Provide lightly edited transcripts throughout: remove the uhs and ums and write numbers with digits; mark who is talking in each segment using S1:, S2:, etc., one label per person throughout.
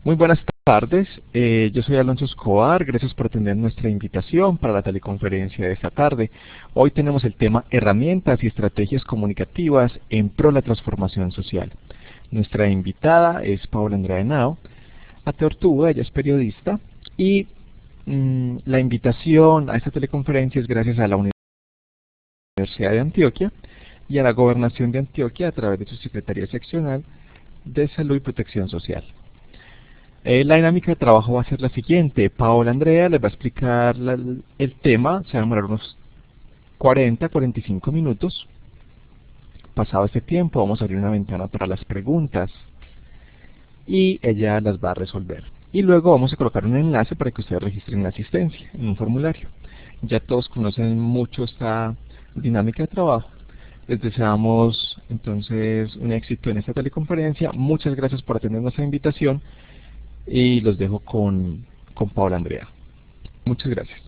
S1: Muy buenas tardes, yo soy Alonso Escobar, gracias por atender nuestra invitación para la teleconferencia de esta tarde. Hoy tenemos el tema herramientas y estrategias comunicativas en pro de la transformación social. Nuestra invitada es Paola Andrea Henao, Ateortúa, ella es periodista, y la invitación a esta teleconferencia es gracias a la Universidad de Antioquia y a la Gobernación de Antioquia a través de su Secretaría Seccional de Salud y Protección Social. La dinámica de trabajo va a ser la siguiente. Paola Andrea les va a explicar el tema, se va a demorar unos 40-45 minutos. Pasado este tiempo vamos a abrir una ventana para las preguntas y ella las va a resolver. Y luego vamos a colocar un enlace para que ustedes registren la asistencia en un formulario. Ya todos conocen mucho esta dinámica de trabajo. Les deseamos entonces un éxito en esta teleconferencia. Muchas gracias por atender nuestra invitación. Y los dejo con Paola Andrea. Muchas gracias.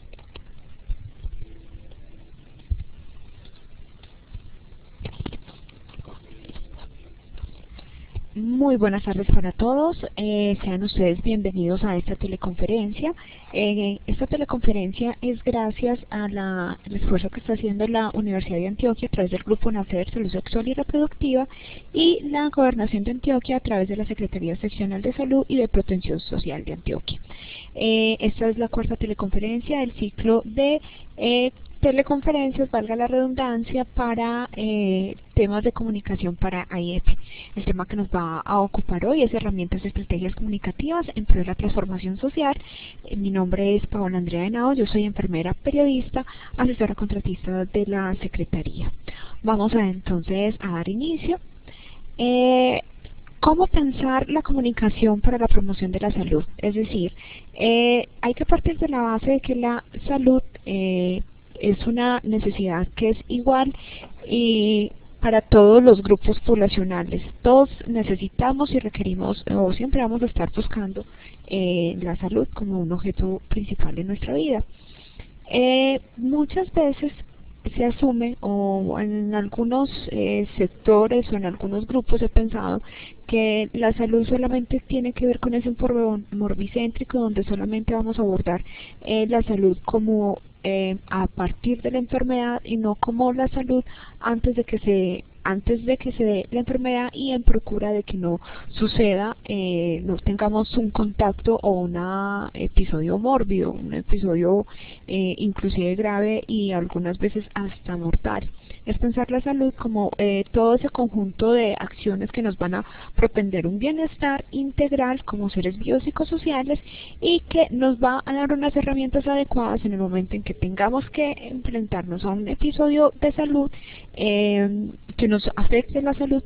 S2: Muy buenas tardes para todos, sean ustedes bienvenidos a esta teleconferencia. Esta teleconferencia es gracias al esfuerzo que está haciendo la Universidad de Antioquia a través del Grupo NACER, Salud Sexual y Reproductiva, y la Gobernación de Antioquia a través de la Secretaría Seccional de Salud y de Protección Social de Antioquia. Esta es la cuarta teleconferencia del ciclo de teleconferencias, valga la redundancia, para temas de comunicación para AIF. El tema que nos va a ocupar hoy es herramientas y estrategias comunicativas en pro de la transformación social. Mi nombre es Paola Andrea Henao, yo soy enfermera, periodista, asesora contratista de la Secretaría. Vamos entonces a dar inicio. ¿Cómo pensar la comunicación para la promoción de la salud? Es decir, hay que partir de la base de que la salud es una necesidad que es igual y para todos los grupos poblacionales. Todos necesitamos y requerimos, o siempre vamos a estar buscando la salud como un objeto principal en nuestra vida. Muchas veces se asume, o en algunos sectores o en algunos grupos he pensado que la salud solamente tiene que ver con ese enfoque morbicéntrico donde solamente vamos a abordar la salud como a partir de la enfermedad y no como la salud antes de que se dé la enfermedad y en procura de que no suceda, no tengamos un contacto o un episodio mórbido, un episodio inclusive grave y algunas veces hasta mortal. Es pensar la salud como todo ese conjunto de acciones que nos van a propender un bienestar integral como seres biopsicosociales y que nos va a dar unas herramientas adecuadas en el momento en que tengamos que enfrentarnos a un episodio de salud que nos afecte la salud,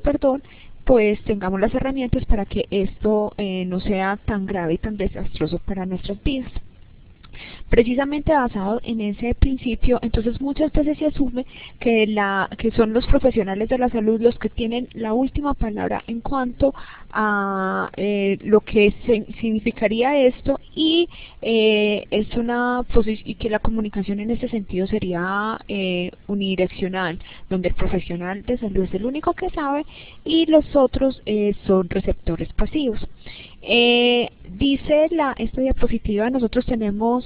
S2: pues tengamos las herramientas para que esto no sea tan grave y tan desastroso para nuestras vidas. Precisamente basado en ese principio, entonces muchas veces se asume que son los profesionales de la salud los que tienen la última palabra en cuanto a lo que significaría esto y y que la comunicación en ese sentido sería unidireccional, donde el profesional de salud es el único que sabe y los otros son receptores pasivos. Dice esta diapositiva, nosotros tenemos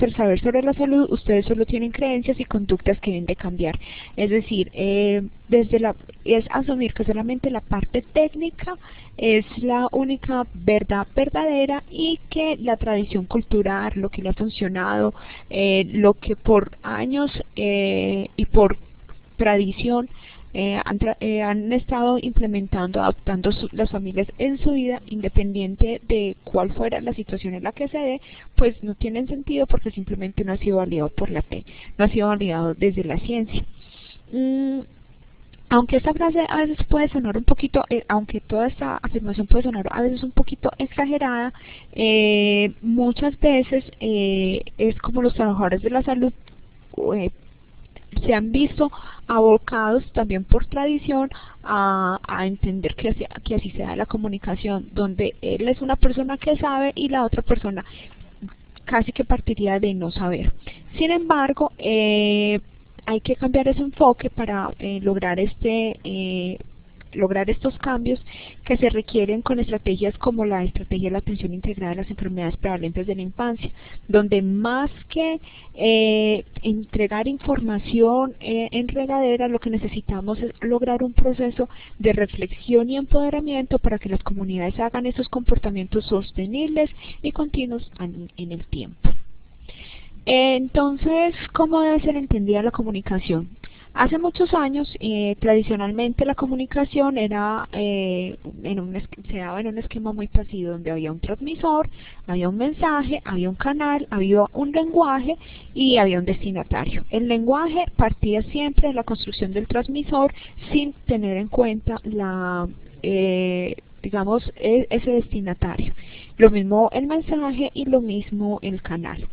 S2: el saber sobre la salud, ustedes solo tienen creencias y conductas que deben de cambiar. Es decir, es asumir que solamente la parte técnica es la única verdad verdadera y que la tradición cultural, lo que le ha funcionado, lo que por años y por tradición han estado implementando, adaptando las familias en su vida, independiente de cuál fuera la situación en la que se dé, pues no tienen sentido porque simplemente no ha sido validado por la fe, no ha sido validado desde la ciencia. Aunque esta frase a veces puede sonar un poquito, aunque toda esta afirmación puede sonar a veces un poquito exagerada, muchas veces es como los trabajadores de la salud se han visto abocados también por tradición a entender que así se da la comunicación, donde él es una persona que sabe y la otra persona casi que partiría de no saber. Sin embargo, hay que cambiar ese enfoque para lograr lograr estos cambios que se requieren con estrategias como la estrategia de la atención integrada de las enfermedades prevalentes de la infancia, donde más que entregar información enredadera, lo que necesitamos es lograr un proceso de reflexión y empoderamiento para que las comunidades hagan esos comportamientos sostenibles y continuos en el tiempo. Entonces, ¿cómo debe ser entendida la comunicación? Hace muchos años, tradicionalmente la comunicación era, se daba en un esquema muy pasivo, donde había un transmisor, había un mensaje, había un canal, había un lenguaje y había un destinatario. El lenguaje partía siempre de la construcción del transmisor sin tener en cuenta digamos, ese destinatario. Lo mismo el mensaje y lo mismo el canal.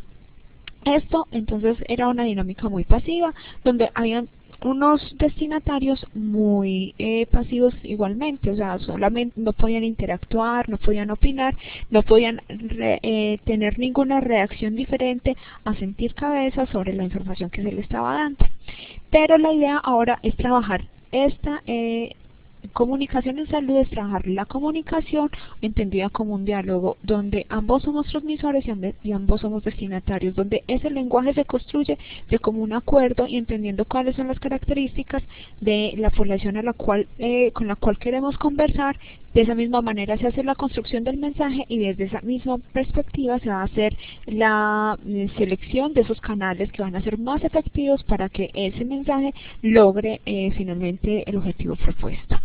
S2: Esto entonces era una dinámica muy pasiva, donde habían unos destinatarios muy pasivos igualmente, o sea, solamente no podían interactuar, no podían opinar, no podían tener ninguna reacción diferente a sentir cabeza sobre la información que se le estaba dando. Pero la idea ahora es trabajar esta comunicación en salud, es trabajar la comunicación entendida como un diálogo donde ambos somos transmisores y ambos somos destinatarios, donde ese lenguaje se construye de común acuerdo y entendiendo cuáles son las características de la población a la cual, con la cual queremos conversar. De esa misma manera se hace la construcción del mensaje y desde esa misma perspectiva se va a hacer la selección de esos canales que van a ser más efectivos para que ese mensaje logre finalmente el objetivo propuesto.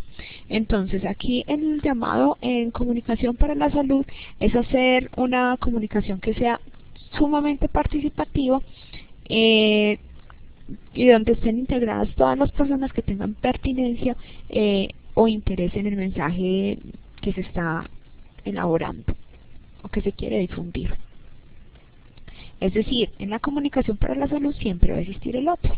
S2: Entonces aquí el llamado en comunicación para la salud es hacer una comunicación que sea sumamente participativa y donde estén integradas todas las personas que tengan pertinencia o interés en el mensaje que se está elaborando o que se quiere difundir. Es decir, en la comunicación para la salud siempre va a existir el otro.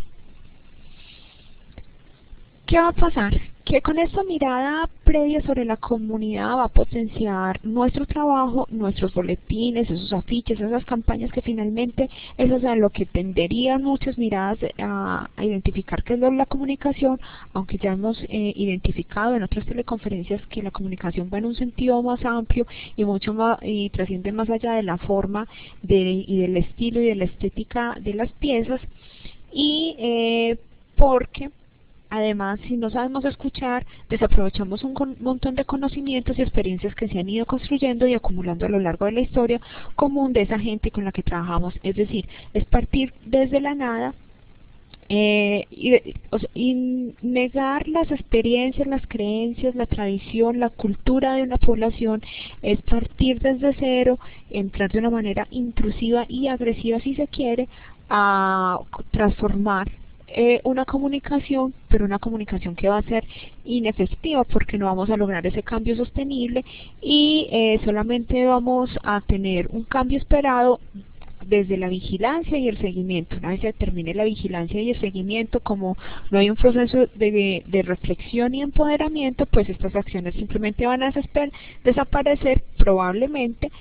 S2: ¿Qué va a pasar? Que con esta mirada previa sobre la comunidad va a potenciar nuestro trabajo, nuestros boletines, esos afiches, esas campañas que finalmente eso es a lo que tenderían muchas miradas a identificar qué es la comunicación, aunque ya hemos identificado en otras teleconferencias que la comunicación va en un sentido más amplio y mucho más y trasciende más allá de la forma y del estilo y de la estética de las piezas y porque además, si no sabemos escuchar, desaprovechamos un montón de conocimientos y experiencias que se han ido construyendo y acumulando a lo largo de la historia común de esa gente con la que trabajamos. Es decir, es partir desde la nada y negar las experiencias, las creencias, la tradición, la cultura de una población, es partir desde cero, entrar de una manera intrusiva y agresiva si se quiere, a transformar una comunicación, pero una comunicación que va a ser inefectiva porque no vamos a lograr ese cambio sostenible y solamente vamos a tener un cambio esperado desde la vigilancia y el seguimiento. Una vez se termine la vigilancia y el seguimiento, como no hay un proceso de reflexión y empoderamiento, pues estas acciones simplemente van a desaparecer probablemente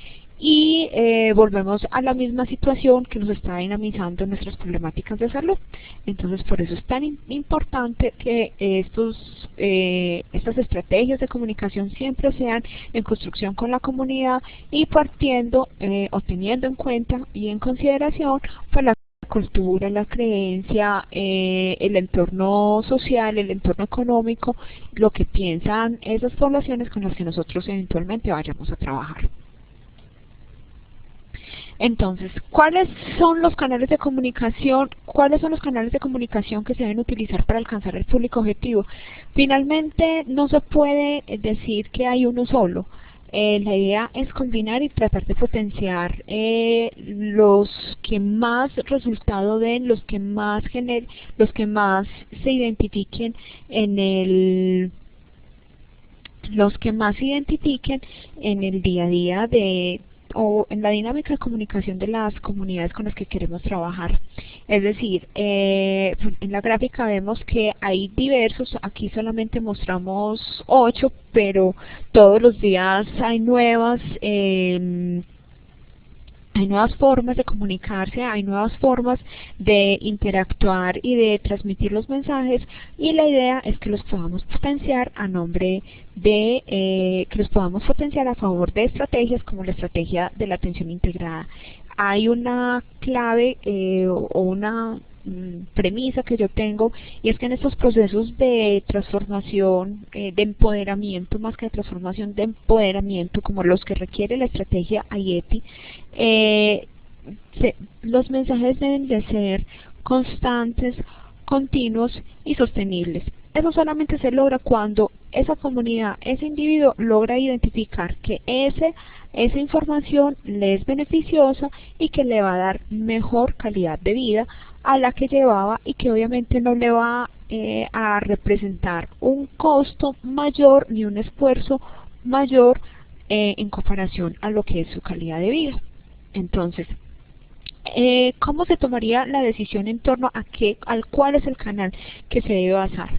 S2: y volvemos a la misma situación que nos está dinamizando nuestras problemáticas de salud. Entonces, por eso es tan importante que estas estrategias de comunicación siempre sean en construcción con la comunidad y partiendo o teniendo en cuenta y en consideración pues, la cultura, la creencia, el entorno social, el entorno económico, lo que piensan esas poblaciones con las que nosotros eventualmente vayamos a trabajar. Entonces, ¿cuáles son los canales de comunicación? ¿Cuáles son los canales de comunicación que se deben utilizar para alcanzar el público objetivo? Finalmente, no se puede decir que hay uno solo. La idea es combinar y tratar de potenciar los que más resultado den, los que más se identifiquen en el día a día o en la dinámica de comunicación de las comunidades con las que queremos trabajar. Es decir, en la gráfica vemos que hay diversos, aquí solamente mostramos 8, pero todos los días hay nuevas Hay nuevas formas de comunicarse, hay nuevas formas de interactuar y de transmitir los mensajes, y la idea es que los podamos potenciar a nombre de, que los podamos potenciar a favor de estrategias como la estrategia de la atención integrada. Hay una clave o una premisa que yo tengo, y es que en estos procesos de transformación, de empoderamiento, más que de transformación, de empoderamiento, como los que requiere la estrategia IETI, los mensajes deben de ser constantes, continuos y sostenibles. Eso solamente se logra cuando esa comunidad, ese individuo logra identificar que esa información le es beneficiosa y que le va a dar mejor calidad de vida a la que llevaba, y que obviamente no le va a representar un costo mayor ni un esfuerzo mayor en comparación a lo que es su calidad de vida. Entonces, ¿cómo se tomaría la decisión en torno a cuál es el canal que se debe basar?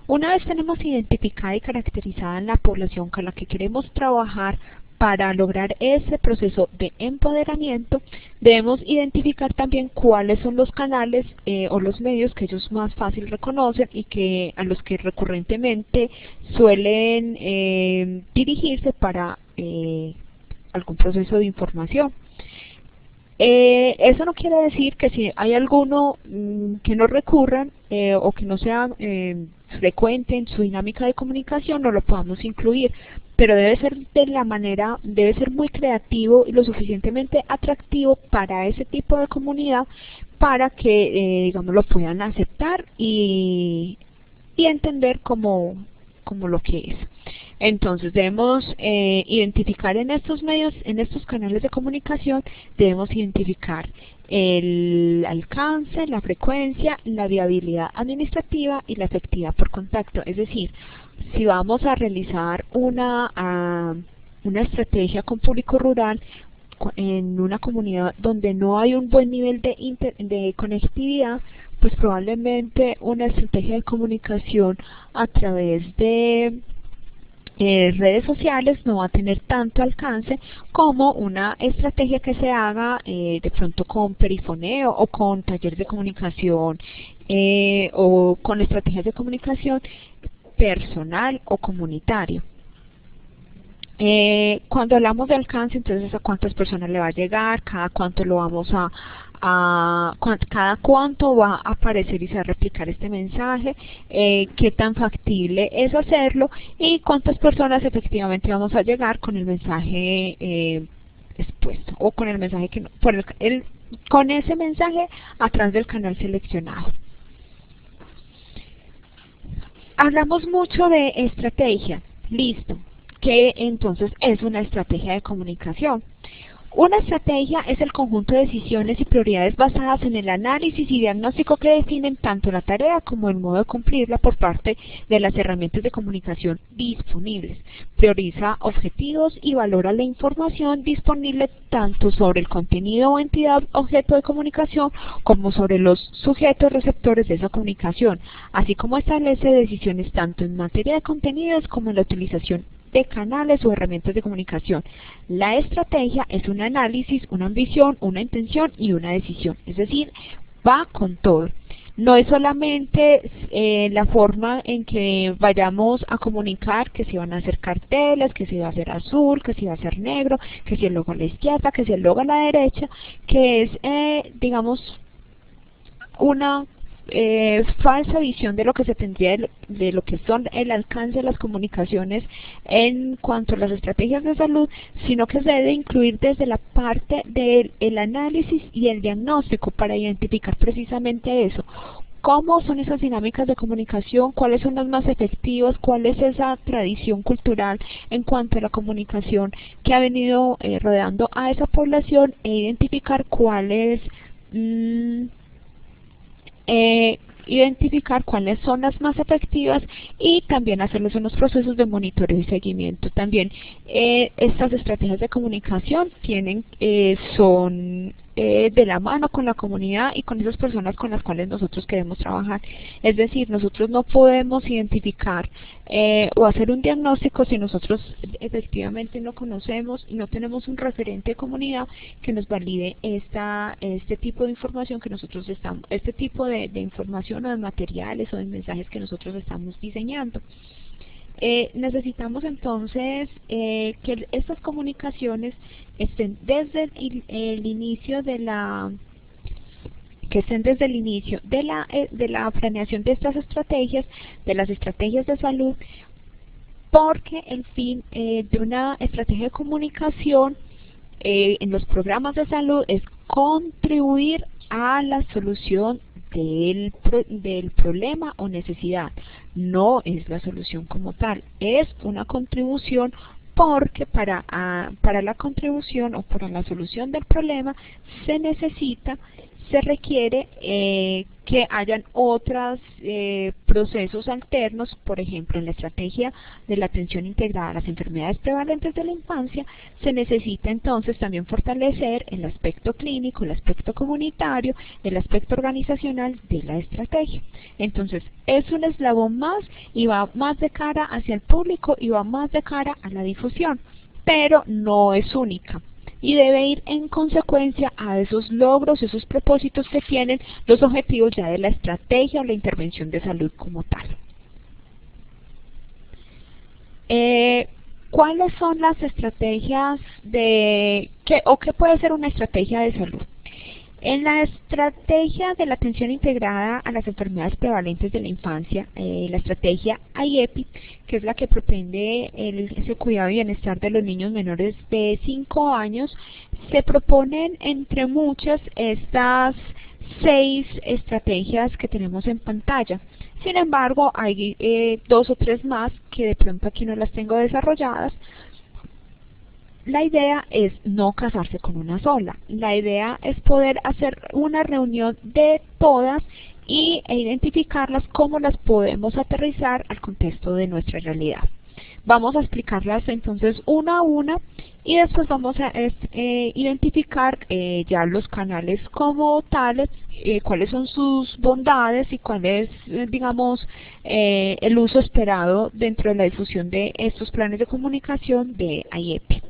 S2: Una vez tenemos identificada y caracterizada la población con la que queremos trabajar para lograr ese proceso de empoderamiento, debemos identificar también cuáles son los canales o los medios que ellos más fácil reconocen y a los que recurrentemente suelen dirigirse para algún proceso de información. Eso no quiere decir que si hay alguno que no recurran o que no sea frecuente en su dinámica de comunicación, no lo podamos incluir, pero debe ser muy creativo y lo suficientemente atractivo para ese tipo de comunidad para que digamos lo puedan aceptar y entender como lo que es. Entonces debemos identificar en estos medios, en estos canales de comunicación, debemos identificar el alcance, la frecuencia, la viabilidad administrativa y la efectividad por contacto. Es decir, si vamos a realizar una estrategia con público rural en una comunidad donde no hay un buen nivel de conectividad, pues probablemente una estrategia de comunicación a través de redes sociales no va a tener tanto alcance como una estrategia que se haga de pronto con perifoneo o con talleres de comunicación o con estrategias de comunicación personal o comunitario. Cuando hablamos de alcance, entonces a cuántas personas le va a llegar, cada cuánto lo vamos cada cuánto va a aparecer y se va a replicar este mensaje, qué tan factible es hacerlo y cuántas personas efectivamente vamos a llegar con el mensaje expuesto o con el mensaje que no, con ese mensaje a través del canal seleccionado. Hablamos mucho de estrategia, listo. ¿Qué entonces es una estrategia de comunicación? Una estrategia es el conjunto de decisiones y prioridades basadas en el análisis y diagnóstico que definen tanto la tarea como el modo de cumplirla por parte de las herramientas de comunicación disponibles. Prioriza objetivos y valora la información disponible tanto sobre el contenido o entidad objeto de comunicación como sobre los sujetos receptores de esa comunicación, así como establece decisiones tanto en materia de contenidos como en la utilización de canales o herramientas de comunicación. La estrategia es un análisis, una ambición, una intención y una decisión, es decir, va con todo. No es solamente la forma en que vayamos a comunicar, que si van a hacer carteles, que si va a ser azul, que si va a ser negro, que si el logo a la izquierda, que si el logo a la derecha, que es, digamos, una falsa visión de lo que se tendría de lo que son el alcance de las comunicaciones en cuanto a las estrategias de salud, sino que se debe incluir desde la parte del análisis y el diagnóstico para identificar precisamente eso. ¿Cómo son esas dinámicas de comunicación? ¿Cuáles son las más efectivas? ¿Cuál es esa tradición cultural en cuanto a la comunicación que ha venido rodeando a esa población? E identificar cuáles son las más efectivas y también hacerles unos procesos de monitoreo y seguimiento. También estas estrategias de comunicación son de la mano con la comunidad y con esas personas con las cuales nosotros queremos trabajar. Es decir, nosotros no podemos identificar o hacer un diagnóstico si nosotros efectivamente no conocemos y no tenemos un referente de comunidad que nos valide este tipo de información que nosotros estamos, este tipo de información o de materiales o de mensajes que nosotros estamos diseñando. Necesitamos entonces que estas comunicaciones estén desde el inicio de la planeación de estas estrategias, de las estrategias de salud, porque el fin de una estrategia de comunicación en los programas de salud es contribuir a la solución del problema o necesidad. No es la solución como tal, es una contribución, porque para la contribución o para la solución del problema se requiere que hayan otros procesos alternos. Por ejemplo, en la estrategia de la atención integrada a las enfermedades prevalentes de la infancia, se necesita entonces también fortalecer el aspecto clínico, el aspecto comunitario, el aspecto organizacional de la estrategia. Entonces, es un eslabón más y va más de cara hacia el público y va más de cara a la difusión, pero no es única y debe ir en consecuencia a esos logros, esos propósitos que tienen los objetivos ya de la estrategia o la intervención de salud como tal. ¿Cuáles son las estrategias qué puede ser una estrategia de salud? En la estrategia de la atención integrada a las enfermedades prevalentes de la infancia, la estrategia IEPI, que es la que propende ese cuidado y bienestar de los niños menores de 5 años, se proponen entre muchas estas 6 estrategias que tenemos en pantalla. Sin embargo, hay 2 o 3 más que de pronto aquí no las tengo desarrolladas. La idea es no casarse con una sola. La idea es poder hacer una reunión de todas e identificarlas, cómo las podemos aterrizar al contexto de nuestra realidad. Vamos a explicarlas entonces una a una y después vamos a identificar ya los canales como tales, cuáles son sus bondades y cuál es, digamos, el uso esperado dentro de la difusión de estos planes de comunicación de IEPI.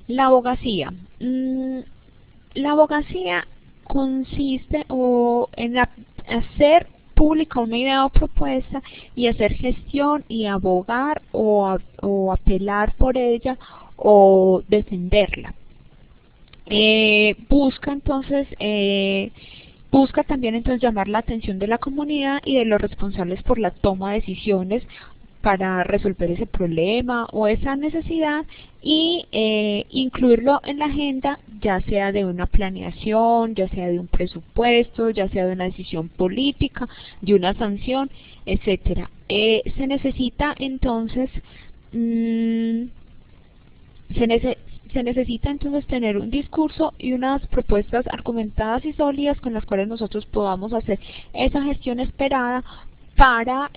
S2: La abogacía. La abogacía consiste en hacer pública una idea o propuesta y hacer gestión y abogar o apelar por ella o defenderla. Busca también entonces llamar la atención de la comunidad y de los responsables por la toma de decisiones para resolver ese problema o esa necesidad y incluirlo en la agenda, ya sea de una planeación, ya sea de un presupuesto, ya sea de una decisión política, de una sanción, etcétera. Se necesita entonces tener un discurso y unas propuestas argumentadas y sólidas con las cuales nosotros podamos hacer esa gestión esperada para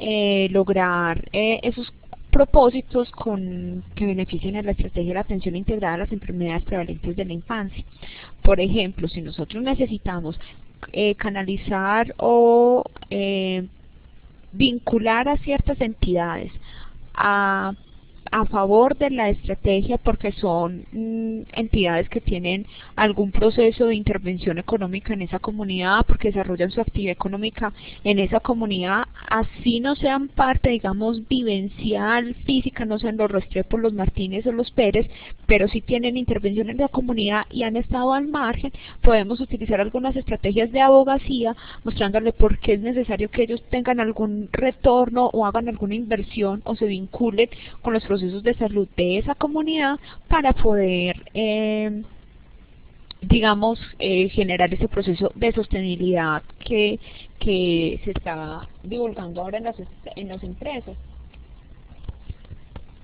S2: lograr esos propósitos que beneficien a la estrategia de la atención integrada a las enfermedades prevalentes de la infancia. Por ejemplo, si nosotros necesitamos canalizar o vincular a ciertas entidades a favor de la estrategia porque son entidades que tienen algún proceso de intervención económica en esa comunidad, porque desarrollan su actividad económica en esa comunidad, así no sean parte, digamos, vivencial, física, no sean los Restrepo, los Martínez o los Pérez, pero sí tienen intervención en la comunidad y han estado al margen. Podemos utilizar algunas estrategias de abogacía mostrándole por qué es necesario que ellos tengan algún retorno o hagan alguna inversión o se vinculen con los procesos de salud de esa comunidad para poder, digamos, generar ese proceso de sostenibilidad que se está divulgando ahora en las empresas.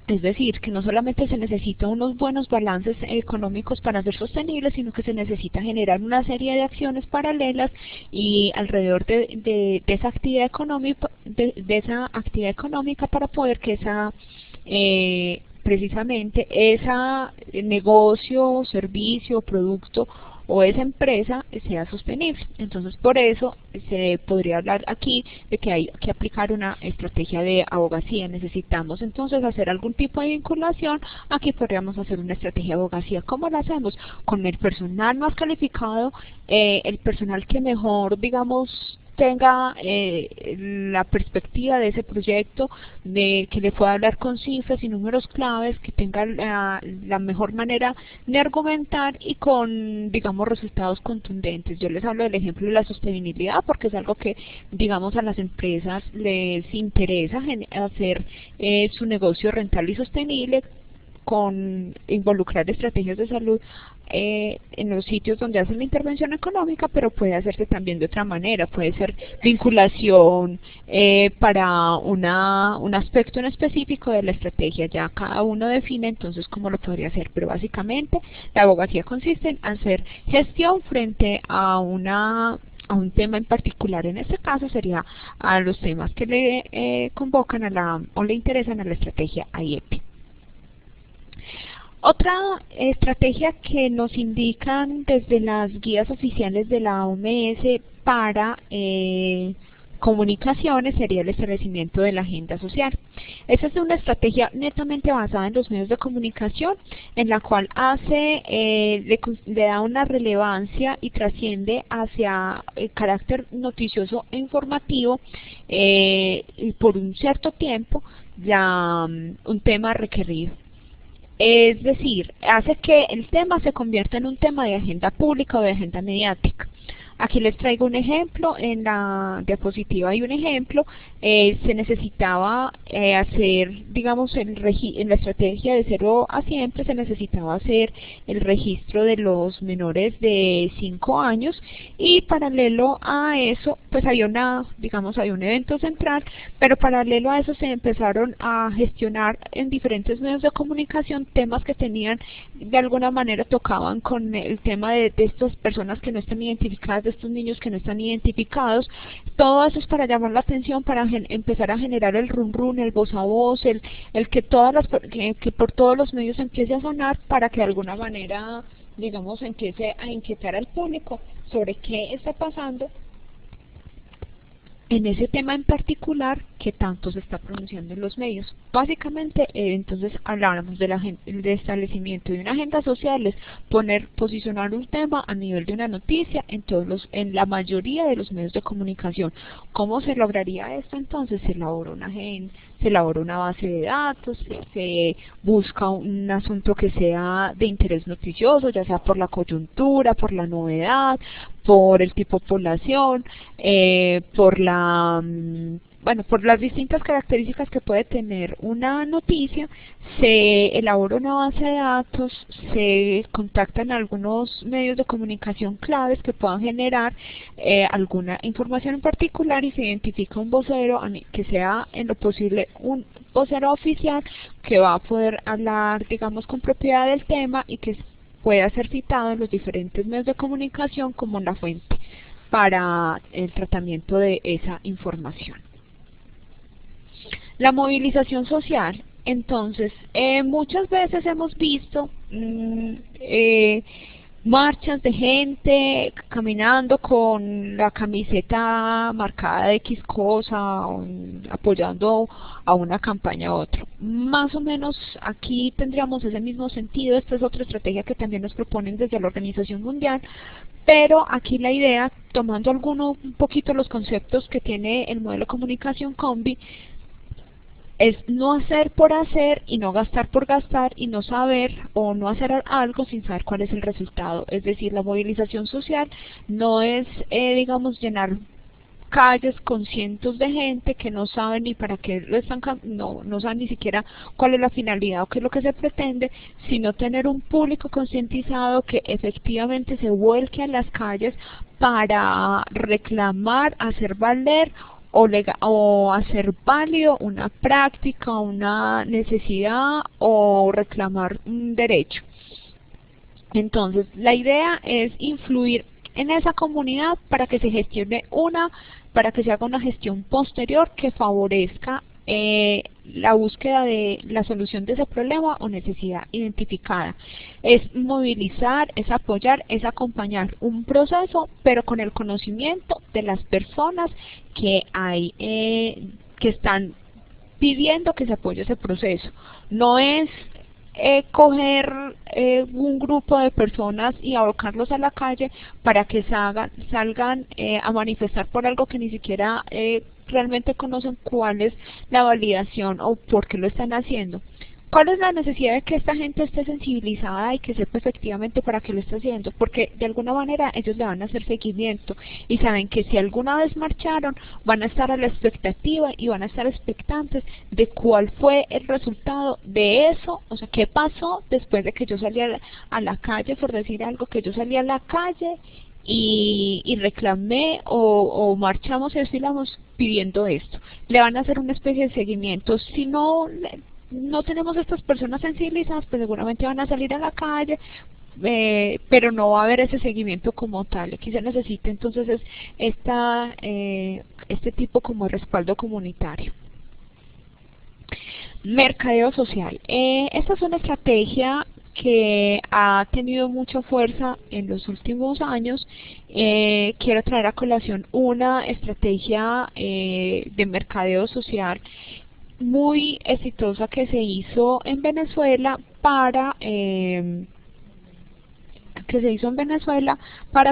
S2: Es decir, que no solamente se necesitan unos buenos balances económicos para ser sostenibles, sino que se necesita generar una serie de acciones paralelas y alrededor de esa actividad económica, de esa actividad económica para poder que esa precisamente esa negocio, servicio, producto o esa empresa sea sostenible. Entonces, por eso se podría hablar aquí de que hay que aplicar una estrategia de abogacía. Necesitamos entonces hacer algún tipo de vinculación. Aquí podríamos hacer una estrategia de abogacía. ¿Cómo la hacemos? Con el personal más calificado, el personal que mejor, digamos, tenga la perspectiva de ese proyecto, de que le pueda hablar con cifras y números claves, que tenga la mejor manera de argumentar y con, digamos, resultados contundentes. Yo les hablo del ejemplo de la sostenibilidad porque es algo que, digamos, a las empresas les interesa hacer su negocio rentable y sostenible, con involucrar estrategias de salud en los sitios donde hacen la intervención económica, pero puede hacerse también de otra manera. Puede ser vinculación para un aspecto en específico de la estrategia. Ya cada uno define entonces cómo lo podría hacer, pero básicamente la abogacía consiste en hacer gestión frente a un tema en particular. En este caso sería a los temas que le convocan o le interesan a la estrategia IEP. Otra estrategia que nos indican desde las guías oficiales de la OMS para comunicaciones sería el establecimiento de la agenda social. Esa es una estrategia netamente basada en los medios de comunicación, en la cual le da una relevancia y trasciende hacia el carácter noticioso e informativo y por un cierto tiempo un tema requerido. Es decir, hace que el tema se convierta en un tema de agenda pública o de agenda mediática. Aquí les traigo un ejemplo, en la diapositiva hay un ejemplo. Se necesitaba hacer, digamos, en la estrategia de 0 a siempre se necesitaba hacer el registro de los menores de 5 años y paralelo a eso, pues había había un evento central, pero paralelo a eso se empezaron a gestionar en diferentes medios de comunicación temas que tenían, de alguna manera tocaban con el tema de estas personas que no están identificadas, de estos niños que no están identificados. Todo eso es para llamar la atención, para empezar a generar el run run, el voz a voz, el que que por todos los medios empiece a sonar, para que de alguna manera, digamos, empiece a inquietar al público sobre qué está pasando en ese tema en particular que tanto se está pronunciando en los medios. Básicamente, entonces hablamos del establecimiento de una agenda social, es posicionar un tema a nivel de una noticia en la mayoría de los medios de comunicación. ¿Cómo se lograría esto entonces? Se elabora una agenda, se elabora una base de datos, se busca un asunto que sea de interés noticioso, ya sea por la coyuntura, por la novedad, por el tipo de población, por las distintas características que puede tener una noticia. Se elabora una base de datos, se contactan algunos medios de comunicación claves que puedan generar alguna información en particular y se identifica un vocero que sea en lo posible un vocero oficial que va a poder hablar, digamos, con propiedad del tema y que pueda ser citado en los diferentes medios de comunicación como la fuente para el tratamiento de esa información. La movilización social. Entonces, muchas veces hemos visto marchas de gente caminando con la camiseta marcada de X cosa, apoyando a una campaña u otra. Más o menos aquí tendríamos ese mismo sentido. Esta es otra estrategia que también nos proponen desde la Organización Mundial, pero aquí la idea, tomando un poquito los conceptos que tiene el modelo de comunicación Combi, es no hacer por hacer y no gastar por gastar y no saber o no hacer algo sin saber cuál es el resultado. Es decir, la movilización social no es, digamos, llenar calles con cientos de gente que no saben ni para qué lo están, no saben ni siquiera cuál es la finalidad o qué es lo que se pretende, sino tener un público concientizado que efectivamente se vuelque a las calles para reclamar, hacer valer o hacer válido una práctica, una necesidad o reclamar un derecho. Entonces, la idea es influir en esa comunidad para que se gestione para que se haga una gestión posterior que favorezca la búsqueda de la solución de ese problema o necesidad identificada. Es movilizar, es apoyar, es acompañar un proceso, pero con el conocimiento de las personas que que están pidiendo que se apoye ese proceso. No es coger un grupo de personas y abocarlos a la calle para que salgan a manifestar por algo que ni siquiera realmente conocen cuál es la validación o por qué lo están haciendo. ¿Cuál es la necesidad de que esta gente esté sensibilizada y que sepa efectivamente para qué lo está haciendo? Porque de alguna manera ellos le van a hacer seguimiento y saben que si alguna vez marcharon van a estar a la expectativa y van a estar expectantes de cuál fue el resultado de eso, o sea, qué pasó después de que yo salí a la calle, por decir algo, que yo salí a la calle y reclamé o marchamos y desfilamos pidiendo esto. Le van a hacer una especie de seguimiento. Si no tenemos estas personas sensibilizadas, pues seguramente van a salir a la calle, pero no va a haber ese seguimiento como tal. Aquí se necesita entonces este tipo como de respaldo comunitario. Mercadeo social. Esta es una estrategia que ha tenido mucha fuerza en los últimos años. Quiero traer a colación una estrategia de mercadeo social muy exitosa que se hizo en Venezuela para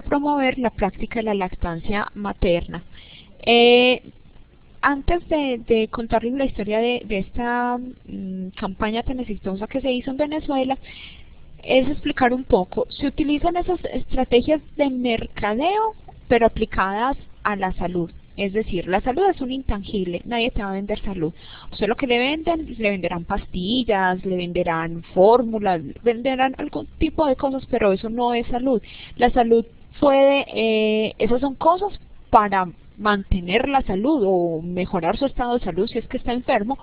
S2: promover la práctica de la lactancia materna. Antes de contarles la historia de esta campaña tan exitosa que se hizo en Venezuela, es explicar un poco. Se utilizan esas estrategias de mercadeo, pero aplicadas a la salud. Es decir, la salud es un intangible, nadie te va a vender salud. Usted lo que le venderán pastillas, le venderán fórmulas, venderán algún tipo de cosas, pero eso no es salud. La salud esas son cosas para mantener la salud o mejorar su estado de salud si es que está enfermo,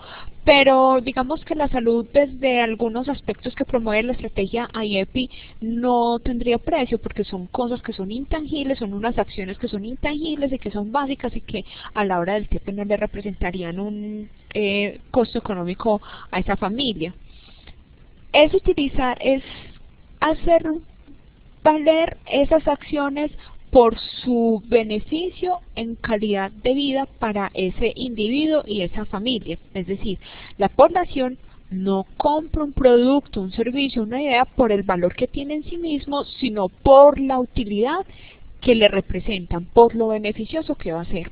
S2: pero digamos que la salud desde algunos aspectos que promueve la estrategia IEPI no tendría precio porque son cosas que son intangibles, son unas acciones que son intangibles y que son básicas y que a la hora del tiempo no le representarían un costo económico a esa familia. Es hacer valer esas acciones por su beneficio en calidad de vida para ese individuo y esa familia. Es decir, la población no compra un producto, un servicio, una idea por el valor que tiene en sí mismo, sino por la utilidad que le representan, por lo beneficioso que va a ser.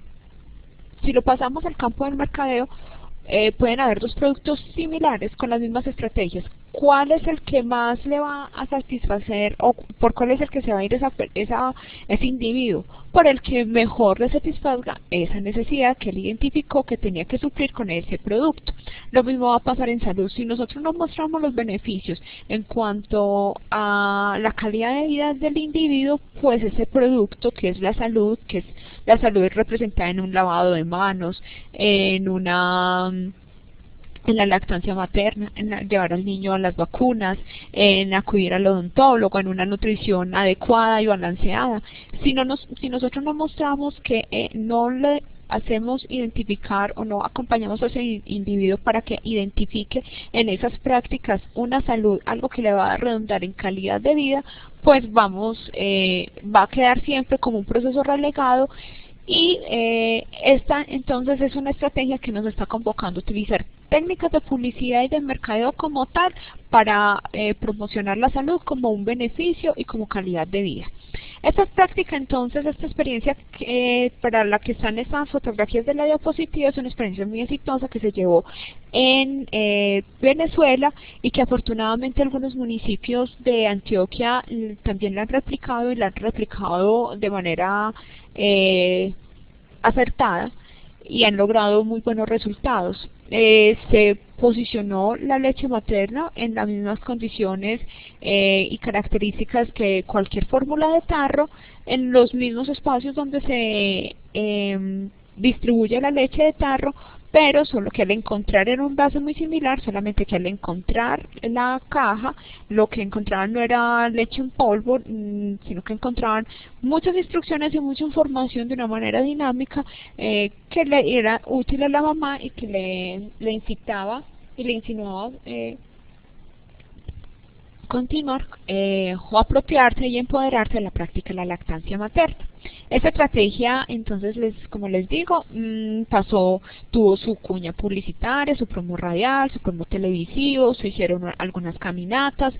S2: Si lo pasamos al campo del mercadeo, pueden haber dos productos similares con las mismas estrategias. ¿Cuál es el que más le va a satisfacer o por cuál es el que se va a ir ese individuo? Por el que mejor le satisfaga esa necesidad que él identificó que tenía que suplir con ese producto. Lo mismo va a pasar en salud. Si nosotros no mostramos los beneficios en cuanto a la calidad de vida del individuo, pues ese producto que es la salud es representada en un lavado de manos, en la lactancia materna, en llevar al niño a las vacunas, en acudir al odontólogo, en una nutrición adecuada y balanceada. Si nosotros no mostramos que no le hacemos identificar o no acompañamos a ese individuo para que identifique en esas prácticas una salud, algo que le va a redundar en calidad de vida, pues va a quedar siempre como un proceso relegado. Y esta entonces es una estrategia que nos está convocando a utilizar técnicas de publicidad y de mercadeo como tal para promocionar la salud como un beneficio y como calidad de vida. Esta práctica entonces, esta experiencia para la que están estas fotografías de la diapositiva es una experiencia muy exitosa que se llevó en Venezuela y que afortunadamente algunos municipios de Antioquia también la han replicado y la han replicado de manera acertada y han logrado muy buenos resultados. Se posicionó la leche materna en las mismas condiciones y características que cualquier fórmula de tarro, en los mismos espacios donde distribuye la leche de tarro, pero solo que al encontrar era un vaso muy similar, solamente que al encontrar la caja, lo que encontraban no era leche en polvo, sino que encontraban muchas instrucciones y mucha información de una manera dinámica que le era útil a la mamá y que le incitaba y le insinuaba continuar o apropiarse y empoderarse de la práctica de la lactancia materna. Esta estrategia, entonces, como les digo, tuvo su cuña publicitaria, su promo radial, su promo televisivo, se hicieron algunas caminatas,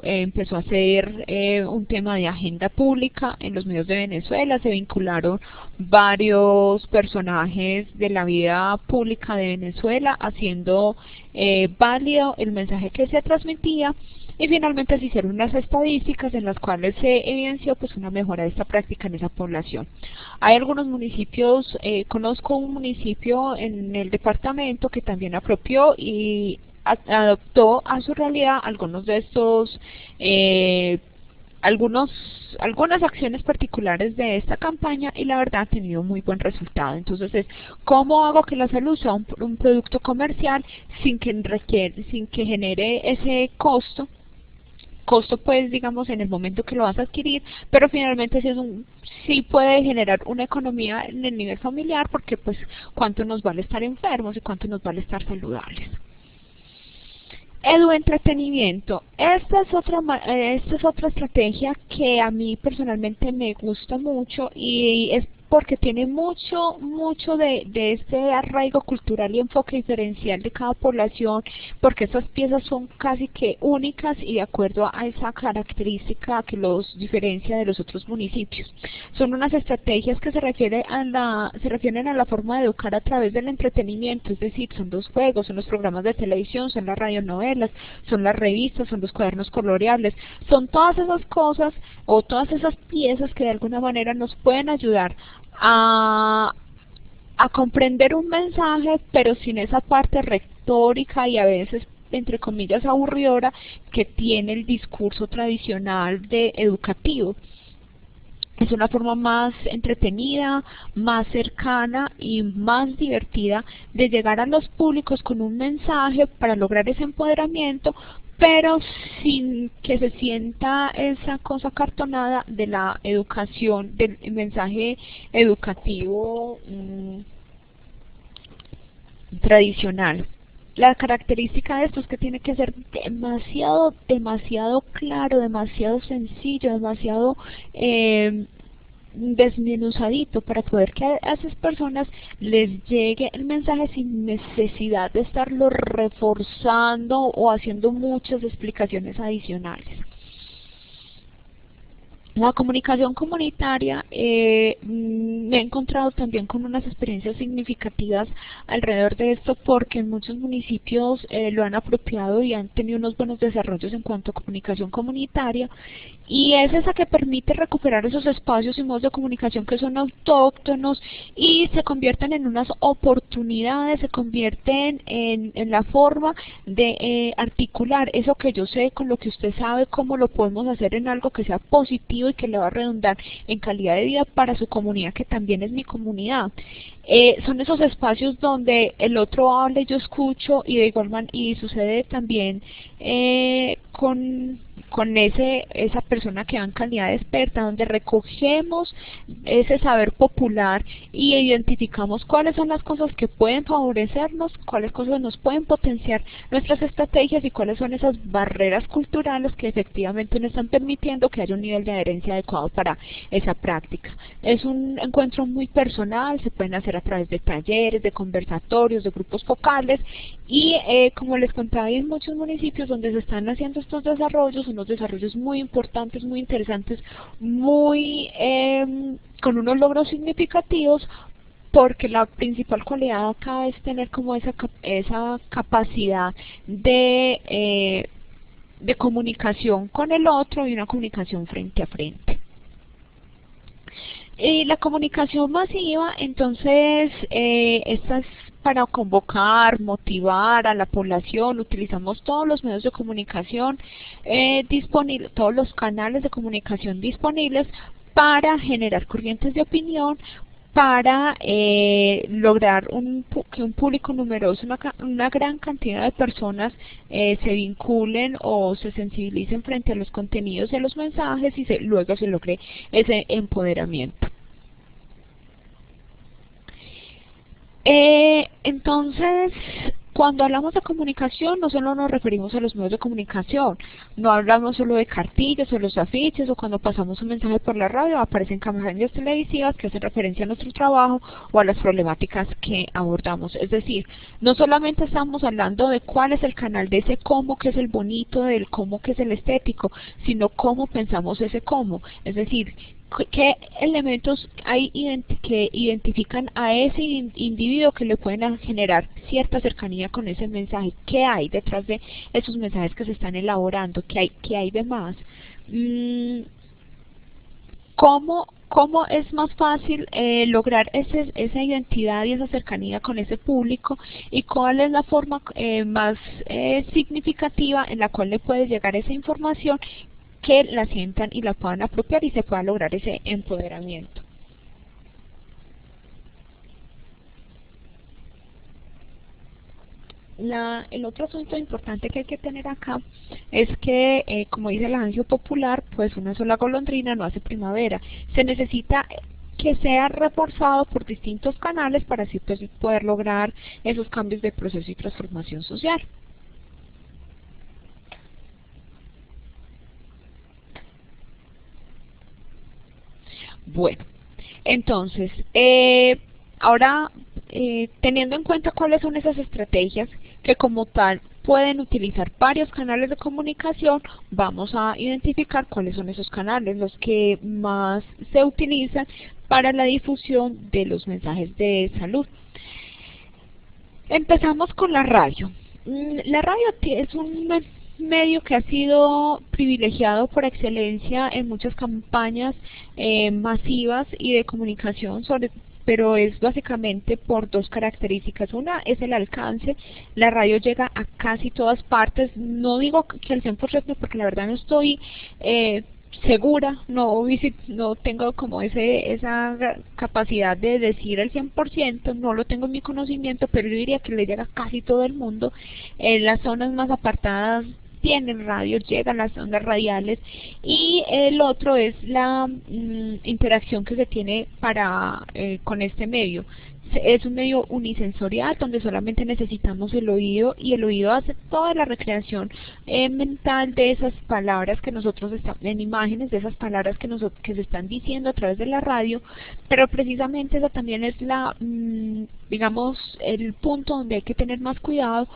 S2: empezó a hacer un tema de agenda pública en los medios de Venezuela, se vincularon varios personajes de la vida pública de Venezuela, haciendo válido el mensaje que se transmitía. Y finalmente se hicieron unas estadísticas en las cuales se evidenció pues una mejora de esta práctica en esa población. Hay algunos municipios, conozco un municipio en el departamento que también apropió y adoptó a su realidad algunos de estos, algunas acciones particulares de esta campaña, y la verdad ha tenido muy buen resultado. Entonces ¿cómo hago que la salud sea un producto comercial sin que genere ese costo pues digamos en el momento que lo vas a adquirir, pero finalmente sí puede generar una economía en el nivel familiar, porque pues cuánto nos vale estar enfermos y cuánto nos vale estar saludables? Eduentretenimiento. Esta es otra estrategia que a mí personalmente me gusta mucho, y es porque tiene mucho de este arraigo cultural y enfoque diferencial de cada población, porque estas piezas son casi que únicas y de acuerdo a esa característica que los diferencia de los otros municipios. Son unas estrategias que se refieren a la forma de educar a través del entretenimiento, es decir, son los juegos, son los programas de televisión, son las radionovelas, son las revistas, son los cuadernos coloreables, son todas esas cosas o todas esas piezas que de alguna manera nos pueden ayudar a comprender un mensaje, pero sin esa parte retórica y a veces entre comillas aburridora que tiene el discurso tradicional educativo. Es una forma más entretenida, más cercana y más divertida de llegar a los públicos con un mensaje para lograr ese empoderamiento, pero sin que se sienta esa cosa cartonada de la educación, del mensaje educativo tradicional. La característica de esto es que tiene que ser demasiado claro, demasiado sencillo, demasiado desmenuzadito para poder que a esas personas les llegue el mensaje sin necesidad de estarlo reforzando o haciendo muchas explicaciones adicionales. La comunicación comunitaria, me he encontrado también con unas experiencias significativas alrededor de esto, porque en muchos municipios lo han apropiado y han tenido unos buenos desarrollos en cuanto a comunicación comunitaria, y es esa que permite recuperar esos espacios y modos de comunicación que son autóctonos y se convierten en unas oportunidades, se convierten en la forma de articular eso que yo sé con lo que usted sabe, cómo lo podemos hacer en algo que sea positivo y que le va a redundar en calidad de vida para su comunidad, que también es mi comunidad. Son esos espacios donde el otro habla y yo escucho, y de igual manera, y sucede también con esa persona que va en calidad de experta, donde recogemos ese saber popular y identificamos cuáles son las cosas que pueden favorecernos, cuáles cosas nos pueden potenciar nuestras estrategias y cuáles son esas barreras culturales que efectivamente no están permitiendo que haya un nivel de adherencia adecuado para esa práctica. Es un encuentro muy personal, se pueden hacer a través de talleres, de conversatorios, de grupos focales, y como les contaba, hay en muchos municipios donde se están haciendo estos desarrollos, unos desarrollos muy importantes, muy interesantes, con unos logros significativos, porque la principal cualidad acá es tener como esa capacidad de comunicación con el otro y una comunicación frente a frente. La comunicación masiva, entonces, esta es para convocar, motivar a la población. Utilizamos todos los medios de comunicación disponibles, todos los canales de comunicación disponibles para generar corrientes de opinión, para lograr que un público numeroso, una gran cantidad de personas se vinculen o se sensibilicen frente a los contenidos de los mensajes y luego se logre ese empoderamiento. Entonces, cuando hablamos de comunicación, no solo nos referimos a los medios de comunicación, no hablamos solo de cartillas o los afiches, o cuando pasamos un mensaje por la radio aparecen campañas televisivas que hacen referencia a nuestro trabajo o a las problemáticas que abordamos. Es decir, no solamente estamos hablando de cuál es el canal de ese cómo que es el bonito, del cómo que es el estético, sino cómo pensamos ese cómo. Es decir, ¿qué elementos hay que identifican a ese individuo que le pueden generar cierta cercanía con ese mensaje? ¿Qué hay detrás de esos mensajes que se están elaborando? ¿Qué hay de más? ¿Cómo es más fácil lograr esa identidad y esa cercanía con ese público? ¿Y cuál es la forma más significativa en la cual le puede llegar esa información que la sientan y la puedan apropiar y se pueda lograr ese empoderamiento? El otro asunto importante que hay que tener acá es que, como dice el adagio popular, pues una sola golondrina no hace primavera. Se necesita que sea reforzado por distintos canales para así pues, poder lograr esos cambios de proceso y transformación social. Bueno, entonces, ahora teniendo en cuenta cuáles son esas estrategias que como tal pueden utilizar varios canales de comunicación, vamos a identificar cuáles son esos canales, los que más se utilizan para la difusión de los mensajes de salud. Empezamos con la radio. La radio es un medio que ha sido privilegiado por excelencia en muchas campañas masivas y de comunicación, pero es básicamente por dos características. Una es el alcance. La radio llega a casi todas partes. No digo que al 100% porque la verdad no estoy segura, no tengo como esa capacidad de decir el 100%, no lo tengo en mi conocimiento, pero yo diría que le llega a casi todo el mundo. En las zonas más apartadas tienen radio, llegan las ondas radiales, y el otro es la interacción que se tiene con este medio. Es un medio unisensorial donde solamente necesitamos el oído, y el oído hace toda la recreación mental de esas palabras que nosotros estamos, en imágenes de esas palabras que se están diciendo a través de la radio, pero precisamente esa también es digamos, el punto donde hay que tener más cuidado,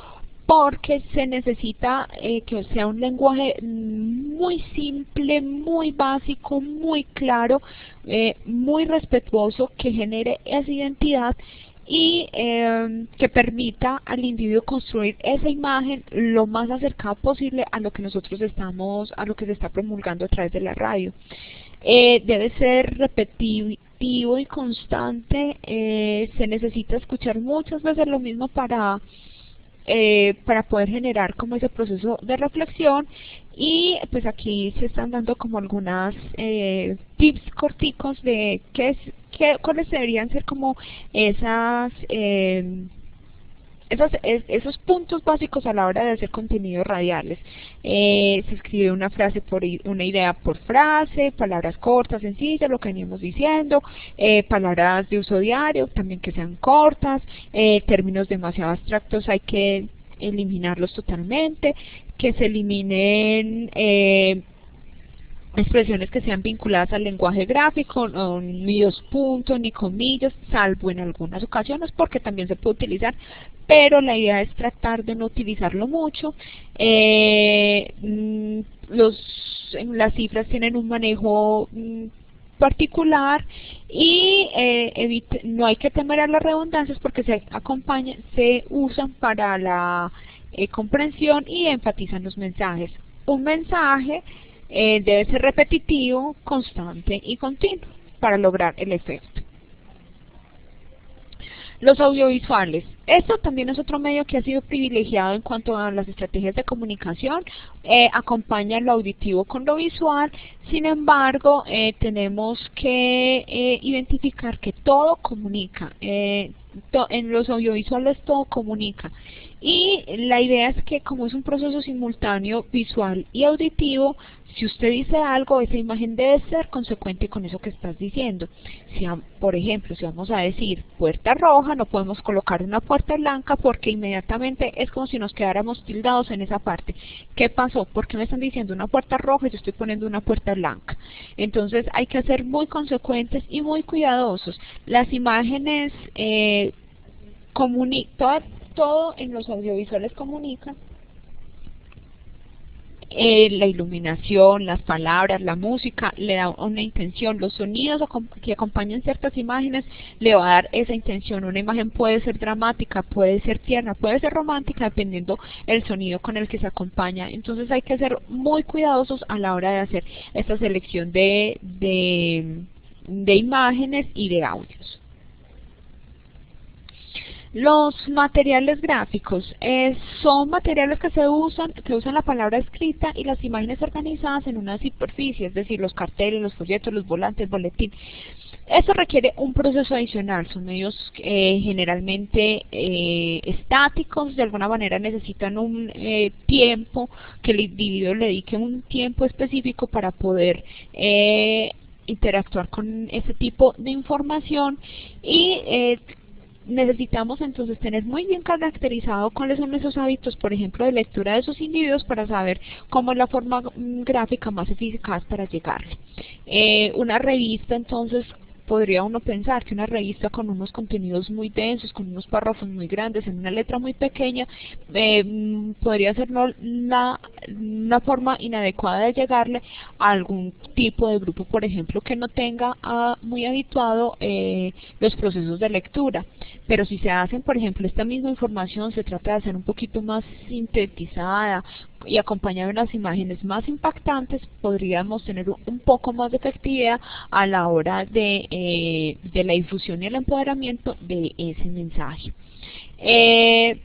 S2: porque se necesita que sea un lenguaje muy simple, muy básico, muy claro, muy respetuoso, que genere esa identidad y que permita al individuo construir esa imagen lo más acercada posible a lo que a lo que se está promulgando a través de la radio. Debe ser repetitivo y constante. Se necesita escuchar muchas veces lo mismo para poder generar como ese proceso de reflexión. Y pues aquí se están dando como algunas tips corticos de cuáles deberían ser como esos puntos básicos a la hora de hacer contenidos radiales. Se escribe una frase una idea por frase, palabras cortas, sencillas, lo que veníamos diciendo, palabras de uso diario, también que sean cortas, términos demasiado abstractos hay que eliminarlos totalmente, que se eliminen expresiones que sean vinculadas al lenguaje gráfico, no, ni dos puntos ni comillas, salvo en algunas ocasiones porque también se puede utilizar, pero la idea es tratar de no utilizarlo mucho. Las cifras tienen un manejo particular, y no hay que temer a las redundancias porque se usan para la comprensión y enfatizan los mensajes. Un mensaje debe ser repetitivo, constante y continuo para lograr el efecto. Los audiovisuales. Esto también es otro medio que ha sido privilegiado en cuanto a las estrategias de comunicación. Acompaña lo auditivo con lo visual. Sin embargo, tenemos que identificar que todo comunica. En los audiovisuales todo comunica. Y la idea es que como es un proceso simultáneo visual y auditivo, si usted dice algo, esa imagen debe ser consecuente con eso que estás diciendo. Si, por ejemplo, si vamos a decir puerta roja, no podemos colocar una puerta blanca porque inmediatamente es como si nos quedáramos tildados en esa parte. ¿Qué pasó? ¿Por qué me están diciendo una puerta roja y yo estoy poniendo una puerta blanca? Entonces hay que ser muy consecuentes y muy cuidadosos. Las imágenes todo en los audiovisuales comunica. La iluminación, las palabras, la música le da una intención, los sonidos que acompañan ciertas imágenes le va a dar esa intención. Una imagen puede ser dramática, puede ser tierna, puede ser romántica, dependiendo el sonido con el que se acompaña. Entonces hay que ser muy cuidadosos a la hora de hacer esta selección de imágenes y de audios. Los materiales gráficos son materiales que usan la palabra escrita y las imágenes organizadas en una superficie, es decir, los carteles, los folletos, los volantes, boletín. Esto requiere un proceso adicional, son medios generalmente estáticos, de alguna manera necesitan un tiempo, que el individuo le dedique un tiempo específico para poder interactuar con ese tipo de información y necesitamos entonces tener muy bien caracterizado cuáles son esos hábitos, por ejemplo, de lectura de esos individuos para saber cómo es la forma gráfica más eficaz para llegarle. Una revista, entonces, podría uno pensar que una revista con unos contenidos muy densos, con unos párrafos muy grandes, en una letra muy pequeña, podría ser una forma inadecuada de llegarle a algún tipo de grupo, por ejemplo, que no tenga muy habituado los procesos de lectura. Pero si se hacen, por ejemplo, esta misma información se trata de hacer un poquito más sintetizada y acompañada de unas imágenes más impactantes, podríamos tener un poco más de efectividad a la hora de la difusión y el empoderamiento de ese mensaje.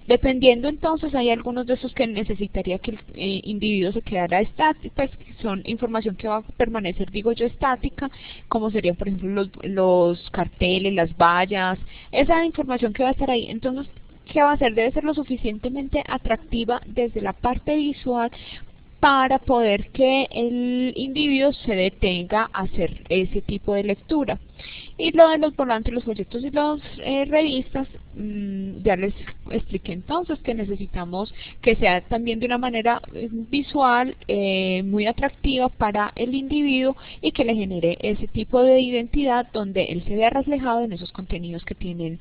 S2: Dependiendo entonces, hay algunos de esos que necesitaría que el individuo se quedara estático, pues son información que va a permanecer, digo yo, estática, como serían por ejemplo los carteles, las vallas, esa información que va a estar ahí. Entonces, ¿qué va a hacer? Debe ser lo suficientemente atractiva desde la parte visual para poder que el individuo se detenga a hacer ese tipo de lectura. Y lo de los volantes, los folletos y las revistas, ya les expliqué entonces que necesitamos que sea también de una manera visual, muy atractiva para el individuo y que le genere ese tipo de identidad donde él se vea reflejado en esos contenidos que tienen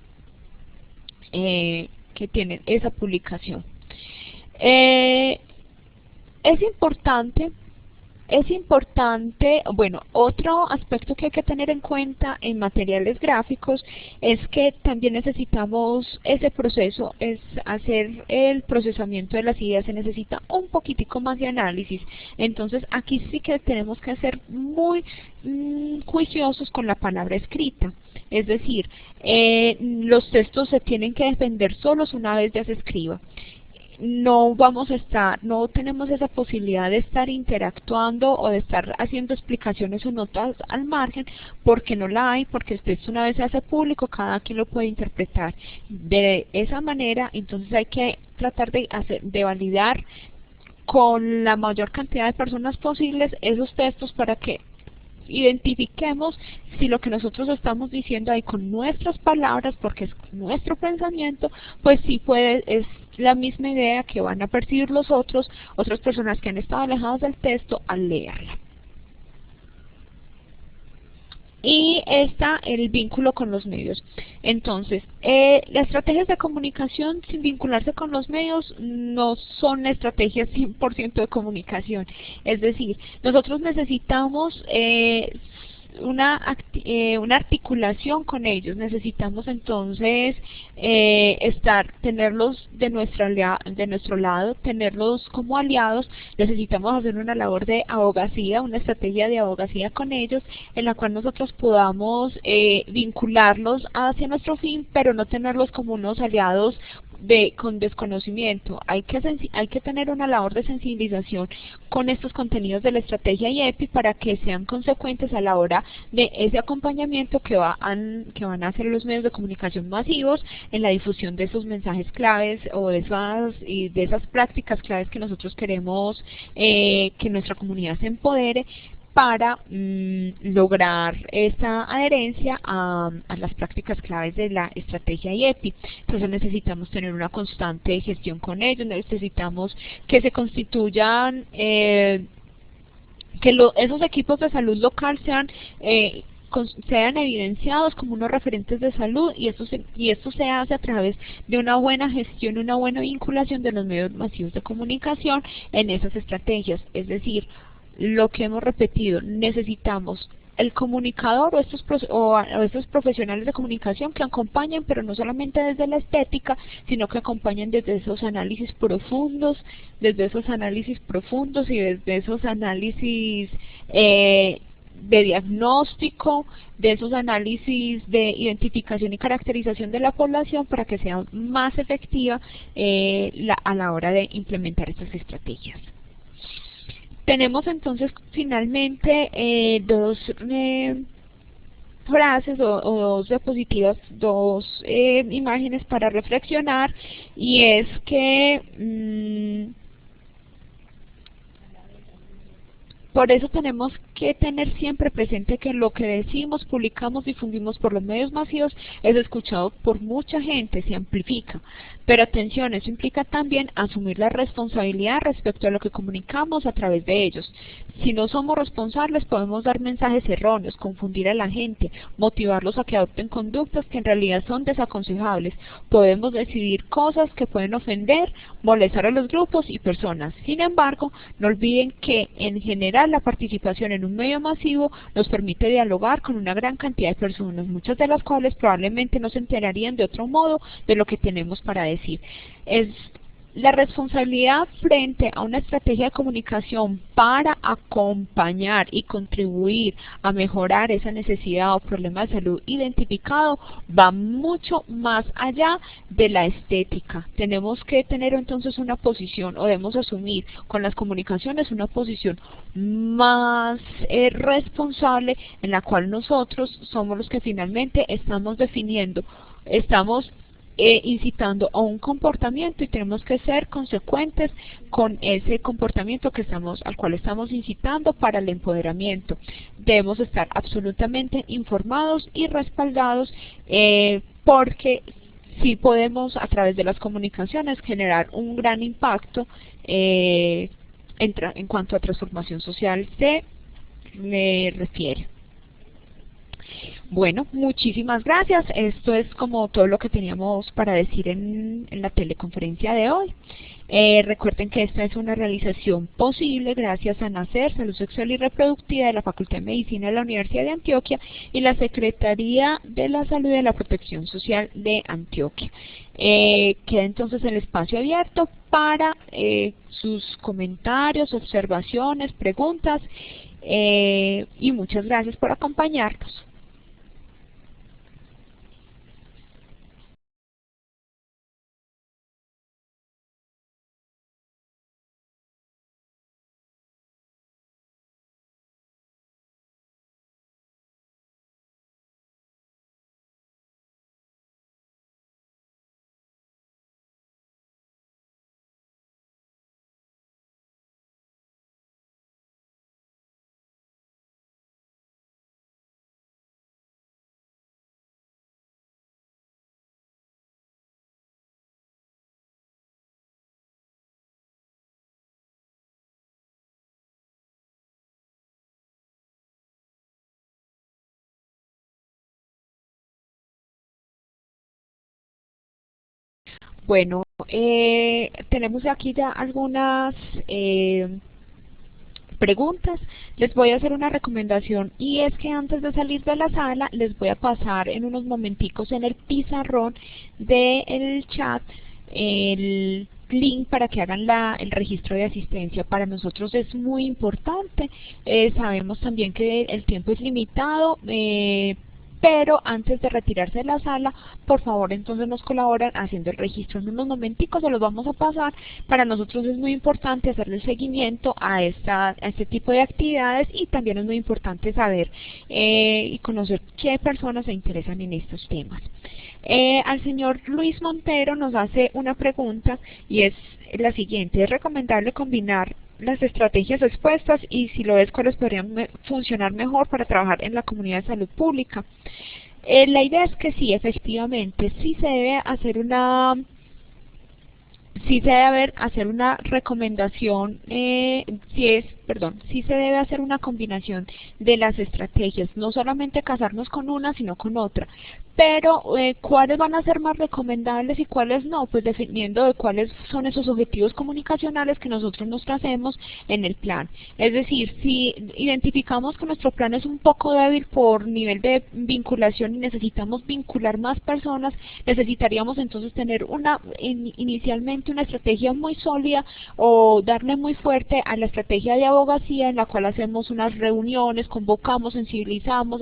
S2: esa publicación. Es importante, bueno, otro aspecto que hay que tener en cuenta en materiales gráficos es que también necesitamos ese proceso, es hacer el procesamiento de las ideas, se necesita un poquitico más de análisis. Entonces aquí sí que tenemos que ser muy juiciosos con la palabra escrita. Es decir, los textos se tienen que defender solos una vez ya se escriba. No tenemos esa posibilidad de estar interactuando o de estar haciendo explicaciones o notas al margen, porque no la hay, porque el texto una vez se hace público, cada quien lo puede interpretar de esa manera. Entonces hay que tratar de validar con la mayor cantidad de personas posibles esos textos para que identifiquemos si lo que nosotros estamos diciendo ahí con nuestras palabras, porque es nuestro pensamiento, pues sí es la misma idea que van a percibir otras personas que han estado alejadas del texto al leerla. Y está el vínculo con los medios. Entonces, las estrategias de comunicación sin vincularse con los medios no son estrategias 100% de comunicación. Es decir, nosotros necesitamos una articulación con ellos. Necesitamos entonces tenerlos de nuestro lado, tenerlos como aliados. Necesitamos hacer una labor de abogacía, una estrategia de abogacía con ellos, en la cual nosotros podamos vincularlos hacia nuestro fin, pero no tenerlos como unos aliados con desconocimiento. Hay que tener una labor de sensibilización con estos contenidos de la estrategia IEPI para que sean consecuentes a la hora de ese acompañamiento que van a hacer los medios de comunicación masivos en la difusión de esos mensajes claves o de esas prácticas claves que nosotros queremos que nuestra comunidad se empodere para lograr esa adherencia a las prácticas claves de la estrategia IEPI. Entonces necesitamos tener una constante gestión con ellos, necesitamos que se constituyan, esos equipos de salud local sean evidenciados como unos referentes de salud, y esto se hace a través de una buena gestión, una buena vinculación de los medios masivos de comunicación en esas estrategias. Es decir, lo que hemos repetido, necesitamos el comunicador o estos profesionales de comunicación que acompañen, pero no solamente desde la estética, sino que acompañen desde esos análisis profundos, y desde esos análisis de diagnóstico, de esos análisis de identificación y caracterización de la población, para que sea más efectiva a la hora de implementar estas estrategias. Tenemos entonces finalmente dos frases o dos diapositivas, dos imágenes para reflexionar, y es que por eso tenemos que tener siempre presente que lo que decimos, publicamos, difundimos por los medios masivos es escuchado por mucha gente, se amplifica. Pero atención, eso implica también asumir la responsabilidad respecto a lo que comunicamos a través de ellos. Si no somos responsables, podemos dar mensajes erróneos, confundir a la gente, motivarlos a que adopten conductas que en realidad son desaconsejables. Podemos decidir cosas que pueden ofender, molestar a los grupos y personas. Sin embargo, no olviden que en general la participación en un medio masivo nos permite dialogar con una gran cantidad de personas, muchas de las cuales probablemente no se enterarían de otro modo de lo que tenemos para decir. Es la responsabilidad frente a una estrategia de comunicación para acompañar y contribuir a mejorar esa necesidad o problema de salud identificado va mucho más allá de la estética. Tenemos que tener entonces una posición, o debemos asumir con las comunicaciones una posición más responsable, en la cual nosotros somos los que finalmente estamos definiendo, estamos incitando a un comportamiento, y tenemos que ser consecuentes con ese comportamiento al cual estamos incitando para el empoderamiento. Debemos estar absolutamente informados y respaldados, porque sí podemos a través de las comunicaciones generar un gran impacto en cuanto a transformación social se refiere. Bueno, muchísimas gracias. Esto es como todo lo que teníamos para decir en la teleconferencia de hoy. Recuerden que esta es una realización posible gracias a NACER, Salud Sexual y Reproductiva, de la Facultad de Medicina de la Universidad de Antioquia, y la Secretaría de la Salud y de la Protección Social de Antioquia. Queda entonces el espacio abierto para sus comentarios, observaciones, preguntas, y muchas gracias por acompañarnos. Bueno, tenemos aquí ya algunas preguntas. Les voy a hacer una recomendación y es que antes de salir de la sala les voy a pasar en unos momenticos en el pizarrón del chat el link para que hagan el registro de asistencia. Para nosotros es muy importante, sabemos también que el tiempo es limitado, pero antes de retirarse de la sala, por favor entonces nos colaboran haciendo el registro. En unos momenticos se los vamos a pasar. Para nosotros es muy importante hacerle el seguimiento a este tipo de actividades y también es muy importante saber y conocer qué personas se interesan en estos temas. Al señor Luis Montero nos hace una pregunta y es la siguiente: ¿es recomendable combinar las estrategias expuestas y si lo es, cuáles podrían funcionar mejor para trabajar en la comunidad de salud pública? La idea es que sí, efectivamente, sí se debe hacer una recomendación, sí se debe hacer una combinación de las estrategias, no solamente casarnos con una, sino con otra. Pero, ¿cuáles van a ser más recomendables y cuáles no? Pues dependiendo de cuáles son esos objetivos comunicacionales que nosotros nos tracemos en el plan. Es decir, si identificamos que nuestro plan es un poco débil por nivel de vinculación y necesitamos vincular más personas, necesitaríamos entonces tener inicialmente una estrategia muy sólida o darle muy fuerte a la estrategia de abogacía, en la cual hacemos unas reuniones, convocamos, sensibilizamos,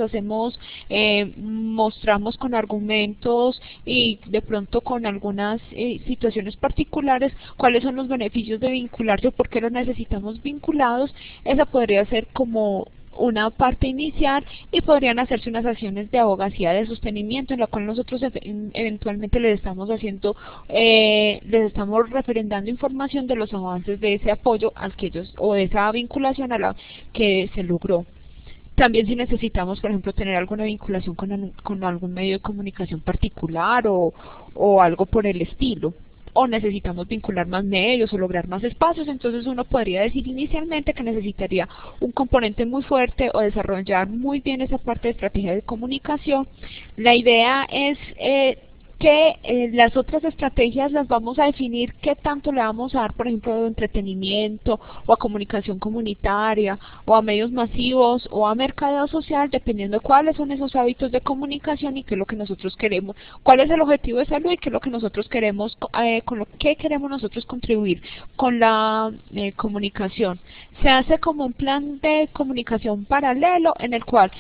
S2: mostramos con argumentos y de pronto con algunas situaciones particulares cuáles son los beneficios de vincularse o por qué los necesitamos vinculados. Esa podría ser como una parte inicial y podrían hacerse unas acciones de abogacía de sostenimiento en la cual nosotros eventualmente les estamos referendando información de los avances de ese apoyo al que ellos o de esa vinculación a la que se logró. También si necesitamos, por ejemplo, tener alguna vinculación con algún medio de comunicación particular o algo por el estilo, o necesitamos vincular más medios o lograr más espacios, entonces uno podría decir inicialmente que necesitaría un componente muy fuerte o desarrollar muy bien esa parte de estrategia de comunicación. La idea es que las otras estrategias las vamos a definir qué tanto le vamos a dar, por ejemplo, a entretenimiento o a comunicación comunitaria o a medios masivos o a mercadeo social, dependiendo de cuáles son esos hábitos de comunicación y qué es lo que nosotros queremos, cuál es el objetivo de salud y qué es lo que nosotros queremos, con lo que queremos nosotros contribuir con la comunicación. Se hace como un plan de comunicación paralelo en el cual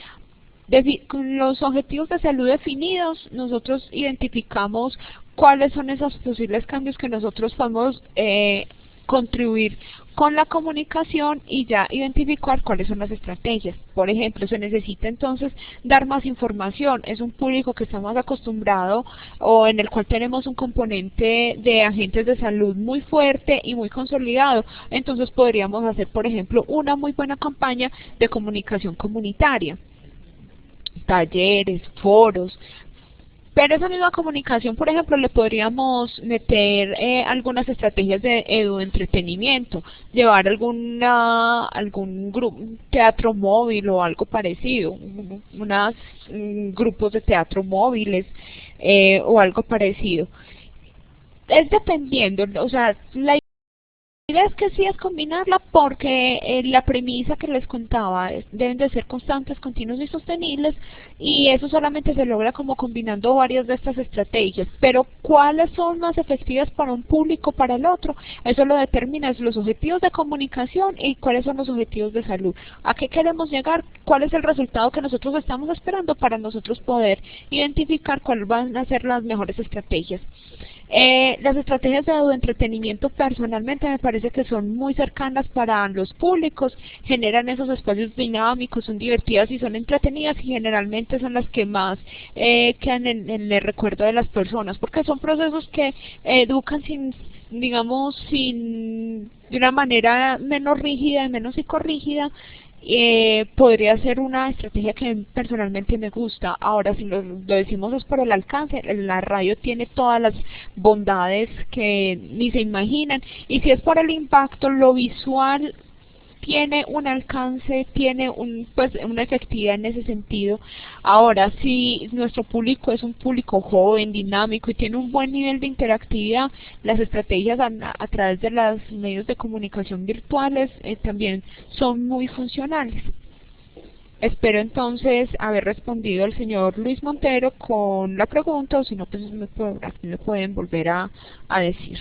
S2: con los objetivos de salud definidos, nosotros identificamos cuáles son esos posibles cambios que nosotros podemos contribuir con la comunicación y ya identificar cuáles son las estrategias. Por ejemplo, se necesita entonces dar más información. Es un público que está más acostumbrado o en el cual tenemos un componente de agentes de salud muy fuerte y muy consolidado. Entonces podríamos hacer, por ejemplo, una muy buena campaña de comunicación comunitaria, talleres, foros, pero esa misma comunicación, por ejemplo, le podríamos meter algunas estrategias de entretenimiento, llevar algún grupo, teatro móvil o algo parecido, grupos de teatro móviles o algo parecido. Es dependiendo, o sea, la idea es que sí es combinarla porque la premisa que les contaba deben de ser constantes, continuos y sostenibles, y eso solamente se logra como combinando varias de estas estrategias. Pero ¿cuáles son más efectivas para un público, para el otro? Eso lo determinan los objetivos de comunicación y cuáles son los objetivos de salud. ¿A qué queremos llegar? ¿Cuál es el resultado que nosotros estamos esperando para nosotros poder identificar cuáles van a ser las mejores estrategias? Las estrategias de entretenimiento personalmente me parece que son muy cercanas para los públicos, generan esos espacios dinámicos, son divertidas y son entretenidas y generalmente son las que más quedan en el recuerdo de las personas, porque son procesos que educan de una manera menos rígida y menos psicorrígida. Podría ser una estrategia que personalmente me gusta. Ahora, si lo decimos es por el alcance, la radio tiene todas las bondades que ni se imaginan, y si es por el impacto, lo visual tiene un alcance, tiene pues una efectividad en ese sentido. Ahora, si nuestro público es un público joven, dinámico y tiene un buen nivel de interactividad, las estrategias a través de los medios de comunicación virtuales también son muy funcionales. Espero entonces haber respondido al señor Luis Montero con la pregunta, o si no, pues aquí me pueden volver a decir.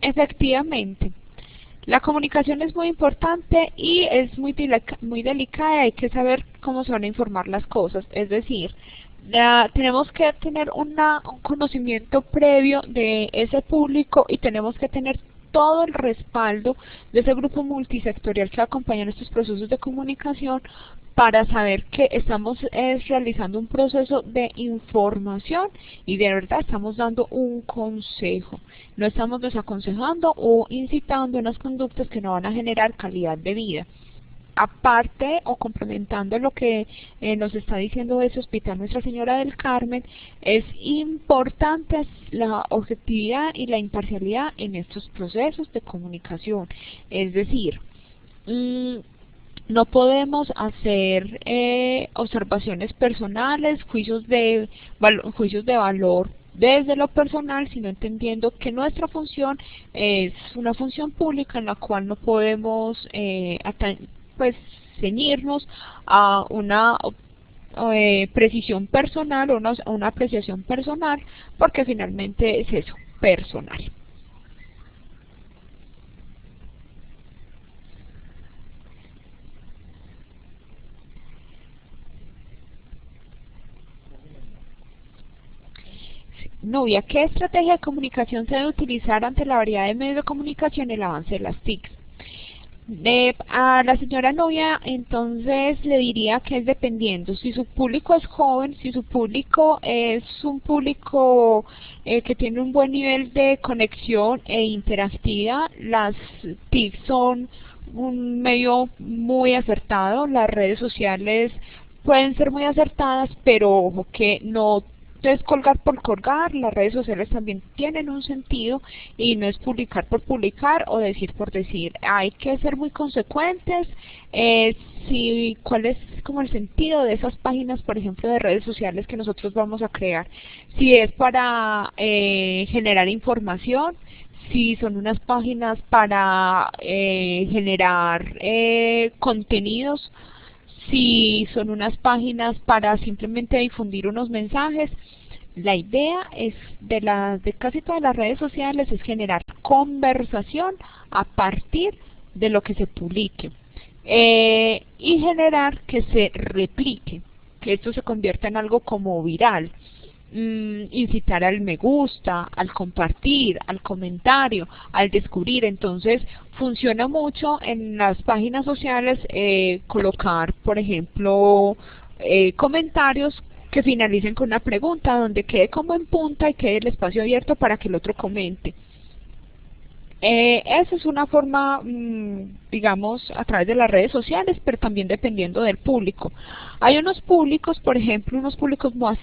S2: Efectivamente, la comunicación es muy importante y es muy delicada, hay que saber cómo se van a informar las cosas, es decir, tenemos que tener un conocimiento previo de ese público y tenemos que tener todo el respaldo de ese grupo multisectorial que acompaña estos procesos de comunicación para saber que estamos realizando un proceso de información y de verdad estamos dando un consejo. No estamos desaconsejando o incitando unas conductas que no van a generar calidad de vida. Aparte o complementando lo que nos está diciendo ese Hospital Nuestra Señora del Carmen, es importante la objetividad y la imparcialidad en estos procesos de comunicación. Es decir, no podemos hacer observaciones personales, juicios de valor desde lo personal, sino entendiendo que nuestra función es una función pública en la cual no podemos pues ceñirnos a una precisión personal o una apreciación personal, porque finalmente es eso, personal. Novia, ¿qué estrategia de comunicación se debe utilizar ante la variedad de medios de comunicación y el avance de las TICs? A la señora Novia, entonces le diría que es dependiendo. Si su público es joven, si su público es un público que tiene un buen nivel de conexión e interactividad, las TIC son un medio muy acertado. Las redes sociales pueden ser muy acertadas, pero ojo que no es colgar por colgar. Las redes sociales también tienen un sentido y no es publicar por publicar o decir por decir. Hay que ser muy consecuentes. ¿Cuál es como el sentido de esas páginas, por ejemplo, de redes sociales que nosotros vamos a crear? Si es para generar información, si son unas páginas para generar contenidos, si son unas páginas para simplemente difundir unos mensajes. La idea es de casi todas las redes sociales es generar conversación a partir de lo que se publique y generar que se replique, que esto se convierta en algo como viral. Incitar al me gusta, al compartir, al comentario, al descubrir. Entonces funciona mucho en las páginas sociales colocar, por ejemplo, comentarios que finalicen con una pregunta, donde quede como en punta y quede el espacio abierto para que el otro comente. Esa es una forma, digamos, a través de las redes sociales, pero también dependiendo del público. Hay unos públicos, por ejemplo, unos públicos más,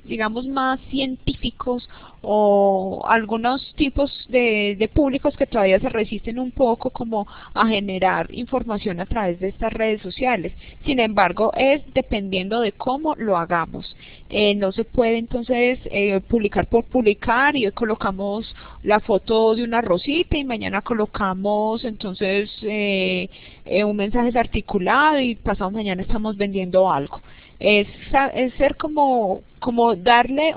S2: digamos, más científicos, o algunos tipos de públicos que todavía se resisten un poco como a generar información a través de estas redes sociales. Sin embargo, es dependiendo de cómo lo hagamos. No se puede entonces publicar por publicar y hoy colocamos la foto de una rosita y mañana colocamos entonces un mensaje desarticulado y pasado mañana estamos vendiendo algo. Es ser como darle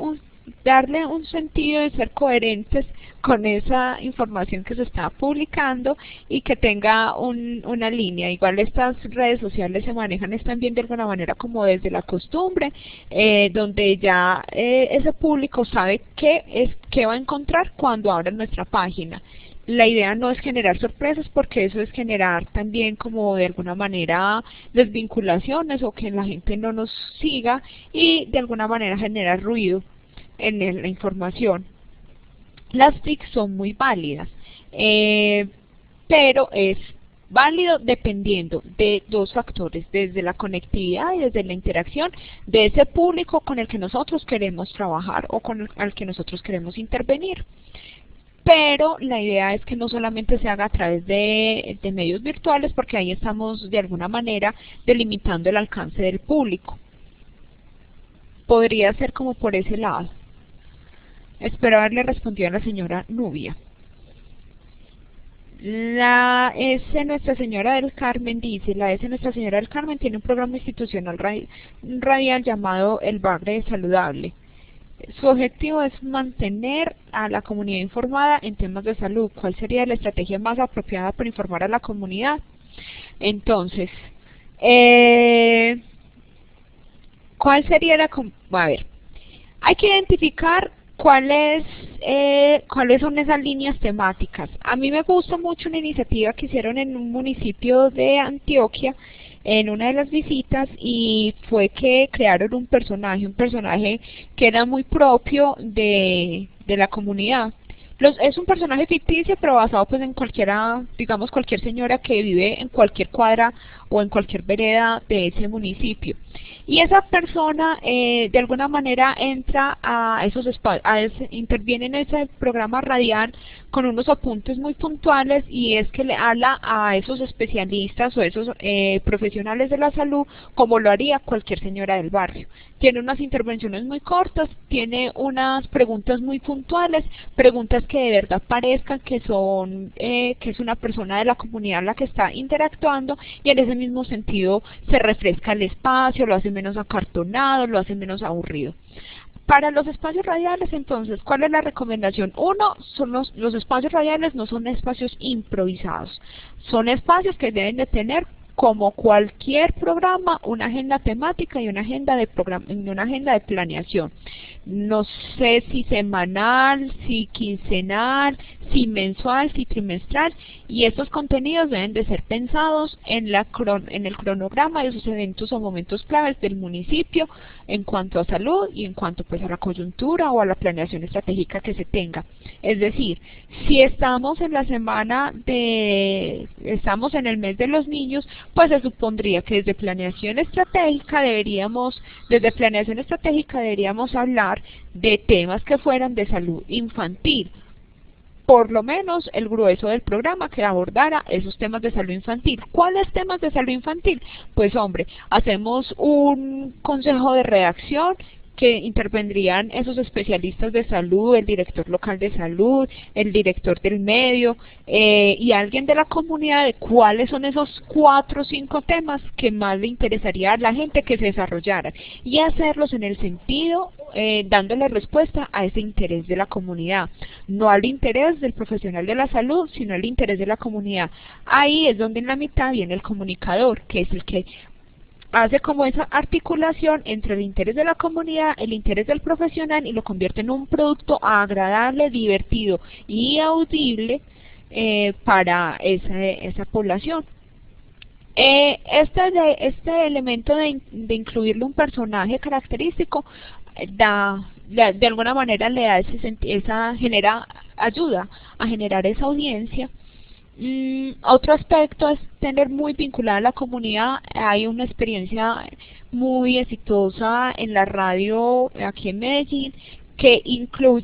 S2: un sentido de ser coherentes con esa información que se está publicando y que tenga una línea. Igual estas redes sociales se manejan también de alguna manera como desde la costumbre, donde ya ese público sabe qué va a encontrar cuando abra nuestra página. La idea no es generar sorpresas, porque eso es generar también como de alguna manera desvinculaciones o que la gente no nos siga y de alguna manera generar ruido en la información. Las TIC son muy válidas, pero es válido dependiendo de dos factores, desde la conectividad y desde la interacción de ese público con el que nosotros queremos trabajar o con el que nosotros queremos intervenir. Pero la idea es que no solamente se haga a través de medios virtuales, porque ahí estamos de alguna manera delimitando el alcance del público. Podría ser como por ese lado. Espero haberle respondido a la señora Nubia. La S Nuestra Señora del Carmen dice, la S Nuestra Señora del Carmen tiene un programa institucional radial llamado El Bagre Saludable. Su objetivo es mantener a la comunidad informada en temas de salud. ¿Cuál sería la estrategia más apropiada para informar a la comunidad? Entonces, ¿cuál sería la... A ver, hay que identificar cuáles son esas líneas temáticas. A mí me gusta mucho una iniciativa que hicieron en un municipio de Antioquia, en una de las visitas, y fue que crearon un personaje que era muy propio de la comunidad. Es un personaje ficticio, pero basado pues en cualquiera, digamos cualquier señora que vive en cualquier cuadra o en cualquier vereda de ese municipio. Y esa persona de alguna manera entra a esos espacios, interviene en ese programa radial con unos apuntes muy puntuales, y es que le habla a esos especialistas o esos profesionales de la salud como lo haría cualquier señora del barrio. Tiene unas intervenciones muy cortas, tiene unas preguntas muy puntuales, preguntas que de verdad parezcan que son que es una persona de la comunidad la que está interactuando, y en ese mismo sentido se refresca el espacio, lo hace menos acartonado, lo hace menos aburrido. Para los espacios radiales, entonces, ¿cuál es la recomendación? Uno, los espacios radiales no son espacios improvisados, son espacios que deben de tener, como cualquier programa, una agenda temática y una agenda de planeación. No sé si semanal, si quincenal, si mensual, si trimestral, y estos contenidos deben de ser pensados en el cronograma de esos eventos o momentos claves del municipio en cuanto a salud y en cuanto pues a la coyuntura o a la planeación estratégica que se tenga. Es decir, si estamos en la estamos en el mes de los niños, pues se supondría que desde planeación estratégica deberíamos hablar de temas que fueran de salud infantil. Por lo menos el grueso del programa que abordara esos temas de salud infantil. ¿Cuáles temas de salud infantil? Pues hombre, hacemos un consejo de redacción que intervendrían esos especialistas de salud, el director local de salud, el director del medio y alguien de la comunidad, de cuáles son esos 4 o 5 temas que más le interesaría a la gente que se desarrollaran, y hacerlos en el sentido, dándole respuesta a ese interés de la comunidad, no al interés del profesional de la salud, sino al interés de la comunidad. Ahí es donde en la mitad viene el comunicador, que es el que hace como esa articulación entre el interés de la comunidad, el interés del profesional, y lo convierte en un producto agradable, divertido y audible para esa población. Este elemento de incluirle un personaje característico de alguna manera le da ayuda a generar esa audiencia. Otro aspecto es tener muy vinculada a la comunidad. Hay una experiencia muy exitosa en la radio aquí en Medellín que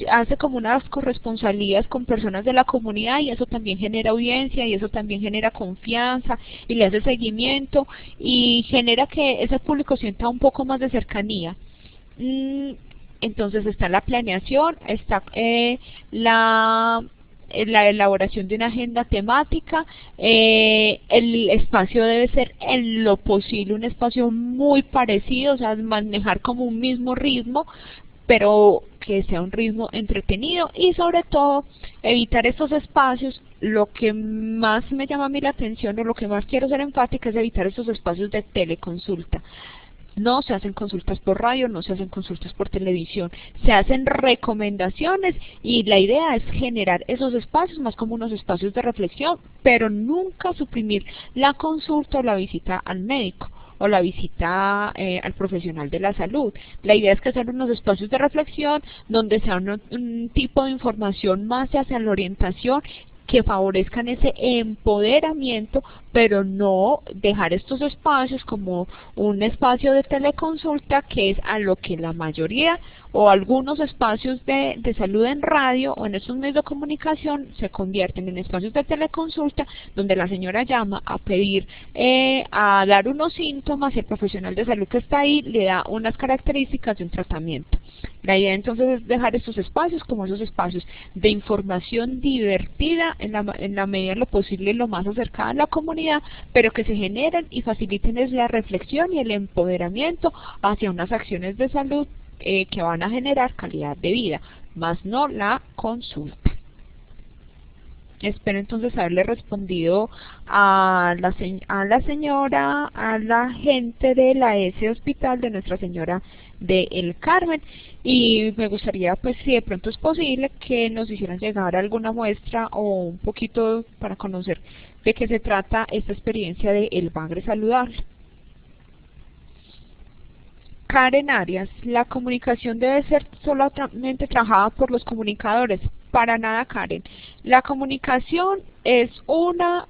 S2: hace como unas corresponsalías con personas de la comunidad, y eso también genera audiencia, y eso también genera confianza, y le hace seguimiento, y genera que ese público sienta un poco más de cercanía. Entonces está la planeación, está la elaboración de una agenda temática. El espacio debe ser en lo posible un espacio muy parecido, o sea, manejar como un mismo ritmo, pero que sea un ritmo entretenido, y sobre todo evitar estos espacios. Lo que más me llama a mí la atención, o lo que más quiero ser enfática, es evitar estos espacios de teleconsulta. No se hacen consultas por radio, no se hacen consultas por televisión, se hacen recomendaciones, y la idea es generar esos espacios más como unos espacios de reflexión, pero nunca suprimir la consulta o la visita al médico o la visita al profesional de la salud. La idea es que sean unos espacios de reflexión donde sea un tipo de información más hacia la orientación, que favorezcan ese empoderamiento, pero no dejar estos espacios como un espacio de teleconsulta, que es a lo que la mayoría o algunos espacios de salud en radio o en estos medios de comunicación se convierten en espacios de teleconsulta, donde la señora llama a pedir, a dar unos síntomas, y el profesional de salud que está ahí le da unas características de un tratamiento. La idea entonces es dejar estos espacios como esos espacios de información divertida, en la medida de lo posible lo más acercada a la comunidad, pero que se generen y faciliten es la reflexión y el empoderamiento hacia unas acciones de salud que van a generar calidad de vida, más no la consulta. Espero entonces haberle respondido a la señora, a la gente de la S Hospital de Nuestra Señora de El Carmen, y me gustaría, pues, si de pronto es posible, que nos hicieran llegar alguna muestra o un poquito para conocer de qué se trata esta experiencia de El Bagre Saludable. Karen Arias, la comunicación debe ser solamente trabajada por los comunicadores. Para nada, Karen. La comunicación es una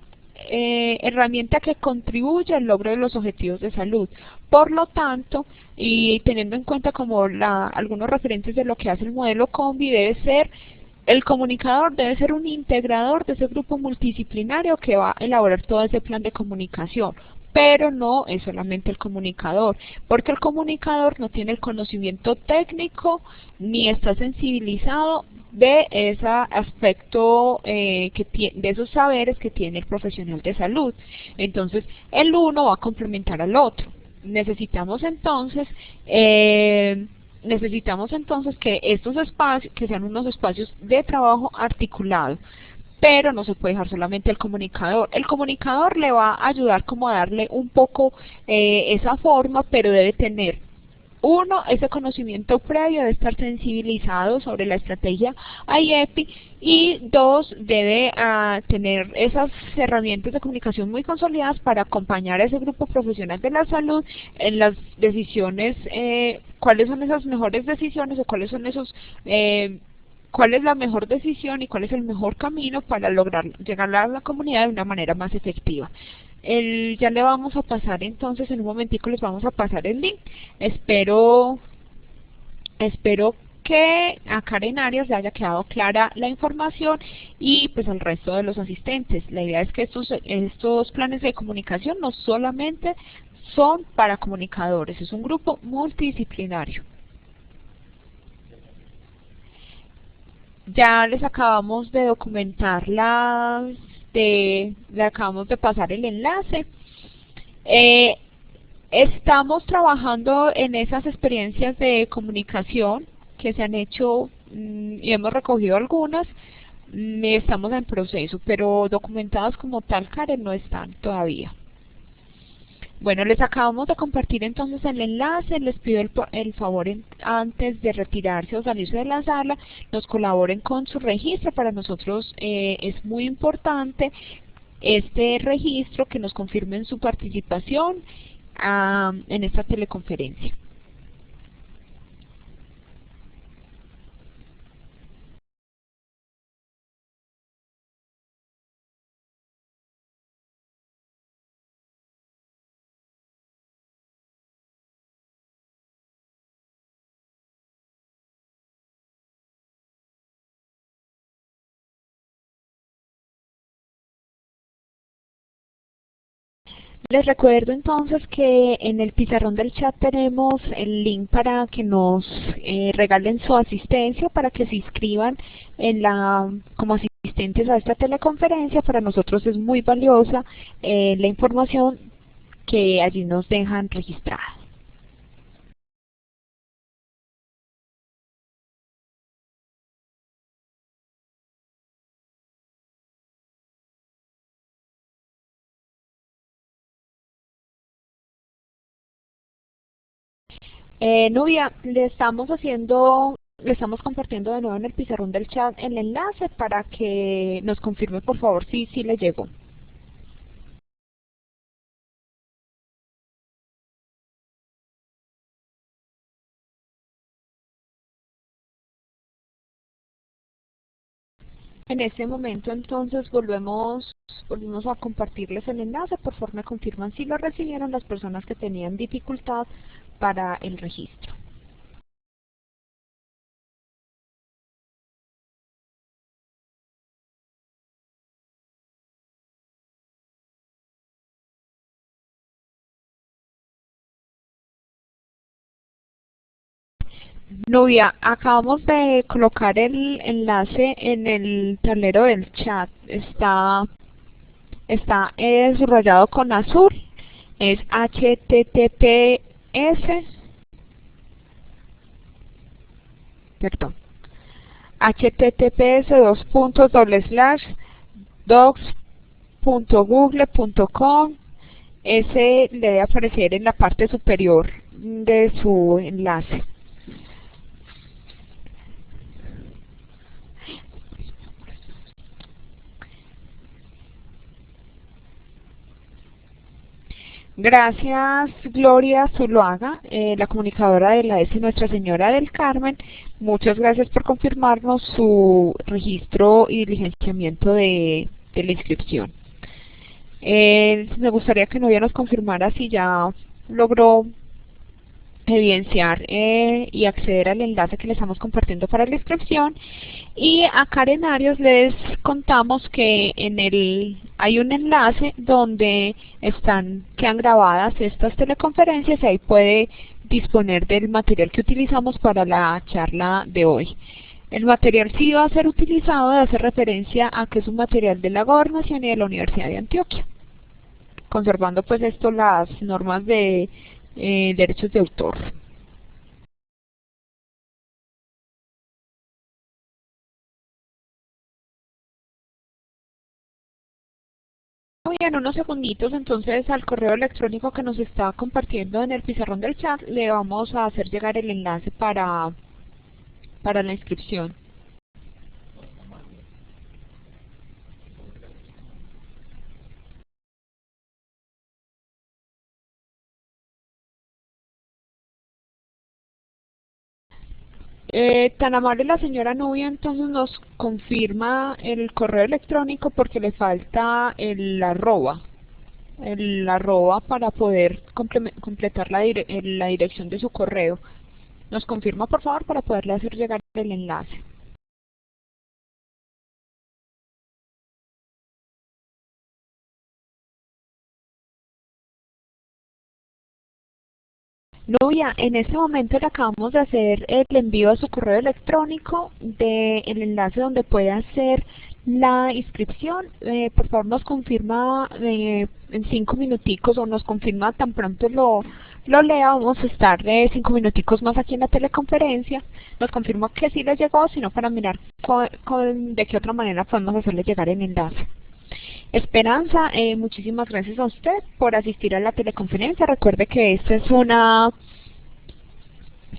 S2: herramienta que contribuye al logro de los objetivos de salud. Por lo tanto, y teniendo en cuenta como algunos referentes de lo que hace el modelo Combi, el comunicador debe ser un integrador de ese grupo multidisciplinario que va a elaborar todo ese plan de comunicación. Pero no es solamente el comunicador, porque el comunicador no tiene el conocimiento técnico ni está sensibilizado de ese aspecto, de esos saberes que tiene el profesional de salud. Entonces, el uno va a complementar al otro. Necesitamos entonces que estos espacios, que sean unos espacios de trabajo articulado, pero no se puede dejar solamente el comunicador. El comunicador le va a ayudar como a darle un poco esa forma, pero debe tener, uno, ese conocimiento previo, de estar sensibilizado sobre la estrategia IEPI, y dos, debe tener esas herramientas de comunicación muy consolidadas para acompañar a ese grupo profesional de la salud en las decisiones, cuáles son esas mejores decisiones o cuáles son esos cuál es la mejor decisión y cuál es el mejor camino para lograr llegar a la comunidad de una manera más efectiva. Ya le vamos a pasar entonces, en un momentico les vamos a pasar el link. Espero que a Karen Arias le haya quedado clara la información, y pues al resto de los asistentes. La idea es que estos planes de comunicación no solamente son para comunicadores, es un grupo multidisciplinario. Ya les acabamos de documentar le acabamos de pasar el enlace. Estamos trabajando en esas experiencias de comunicación que se han hecho, y hemos recogido algunas. Estamos en proceso, pero documentadas como tal, Karen, no están todavía. Bueno, les acabamos de compartir entonces el enlace. Les pido el favor, antes de retirarse o salirse de la sala, nos colaboren con su registro. Para nosotros es muy importante este registro, que nos confirmen su participación en esta teleconferencia. Les recuerdo entonces que en el pizarrón del chat tenemos el link para que nos regalen su asistencia, para que se inscriban como asistentes a esta teleconferencia. Para nosotros es muy valiosa la información que allí nos dejan registrada. Nubia, le estamos compartiendo de nuevo en el pizarrón del chat el enlace para que nos confirme por favor si le llegó. En este momento entonces volvemos a compartirles el enlace. Por favor me confirman si lo recibieron las personas que tenían dificultad para el registro. Nubia, acabamos de colocar el enlace en el tablero del chat. Está subrayado con azul. Es https://docs.google.com. Ese le debe aparecer en la parte superior de su enlace. Gracias, Gloria Zuluaga, la comunicadora de la ES Nuestra Señora del Carmen. Muchas gracias por confirmarnos su registro y diligenciamiento de la inscripción. Me gustaría que Novia nos confirmara si ya logró evidenciar y acceder al enlace que le estamos compartiendo para la inscripción. Y a Karen Arias les contamos que hay un enlace donde quedan grabadas estas teleconferencias y ahí puede disponer del material que utilizamos para la charla de hoy. El material sí va a ser utilizado, hace referencia a que es un material de la Gobernación y de la Universidad de Antioquia, conservando pues las normas de derechos de autor. Muy bien, unos segunditos, entonces al correo electrónico que nos está compartiendo en el pizarrón del chat le vamos a hacer llegar el enlace para la inscripción. Tan amable la señora Nubia, entonces nos confirma el correo electrónico porque le falta el arroba para poder completar la dirección de su correo. Nos confirma por favor para poderle hacer llegar el enlace. Nubia, en este momento le acabamos de hacer el envío a su correo electrónico del enlace donde puede hacer la inscripción. Por favor nos confirma en 5 minuticos o nos confirma tan pronto lo lea. Vamos a estar 5 minuticos más aquí en la teleconferencia. Nos confirma que sí le llegó, sino para mirar de qué otra manera podemos hacerle llegar el enlace. Esperanza, muchísimas gracias a usted por asistir a la teleconferencia. Recuerde que esta es una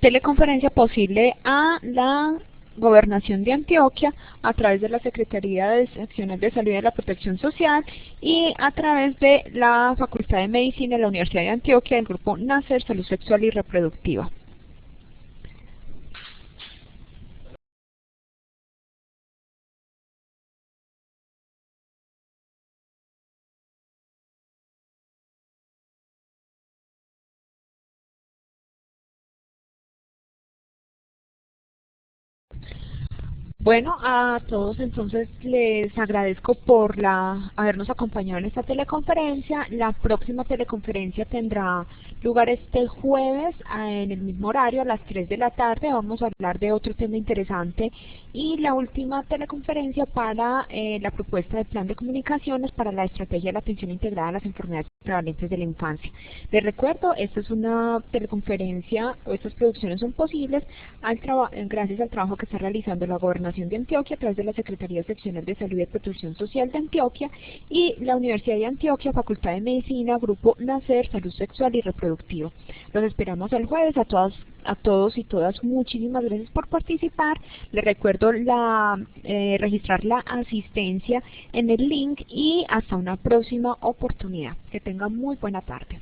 S2: teleconferencia posible a la Gobernación de Antioquia a través de la Secretaría de Acciones de Salud y de la Protección Social y a través de la Facultad de Medicina de la Universidad de Antioquia del grupo NACER, Salud Sexual y Reproductiva. Bueno, a todos entonces les agradezco por habernos acompañado en esta teleconferencia. La próxima teleconferencia tendrá lugar este jueves en el mismo horario a las 3 de la tarde. Vamos a hablar de otro tema interesante y la última teleconferencia para la propuesta de plan de comunicaciones para la estrategia de la atención integrada a las enfermedades prevalentes de la infancia. Les recuerdo, esta es una teleconferencia, estas producciones son posibles gracias al trabajo que está realizando la Gobernación de Antioquia a través de la Secretaría Seccional de Salud y Protección Social de Antioquia y la Universidad de Antioquia, Facultad de Medicina, Grupo NACER, Salud Sexual y Reproductiva. Los esperamos el jueves. A todos y todas, muchísimas gracias por participar. Les recuerdo registrar la asistencia en el link y hasta una próxima oportunidad. Que tengan muy buena tarde.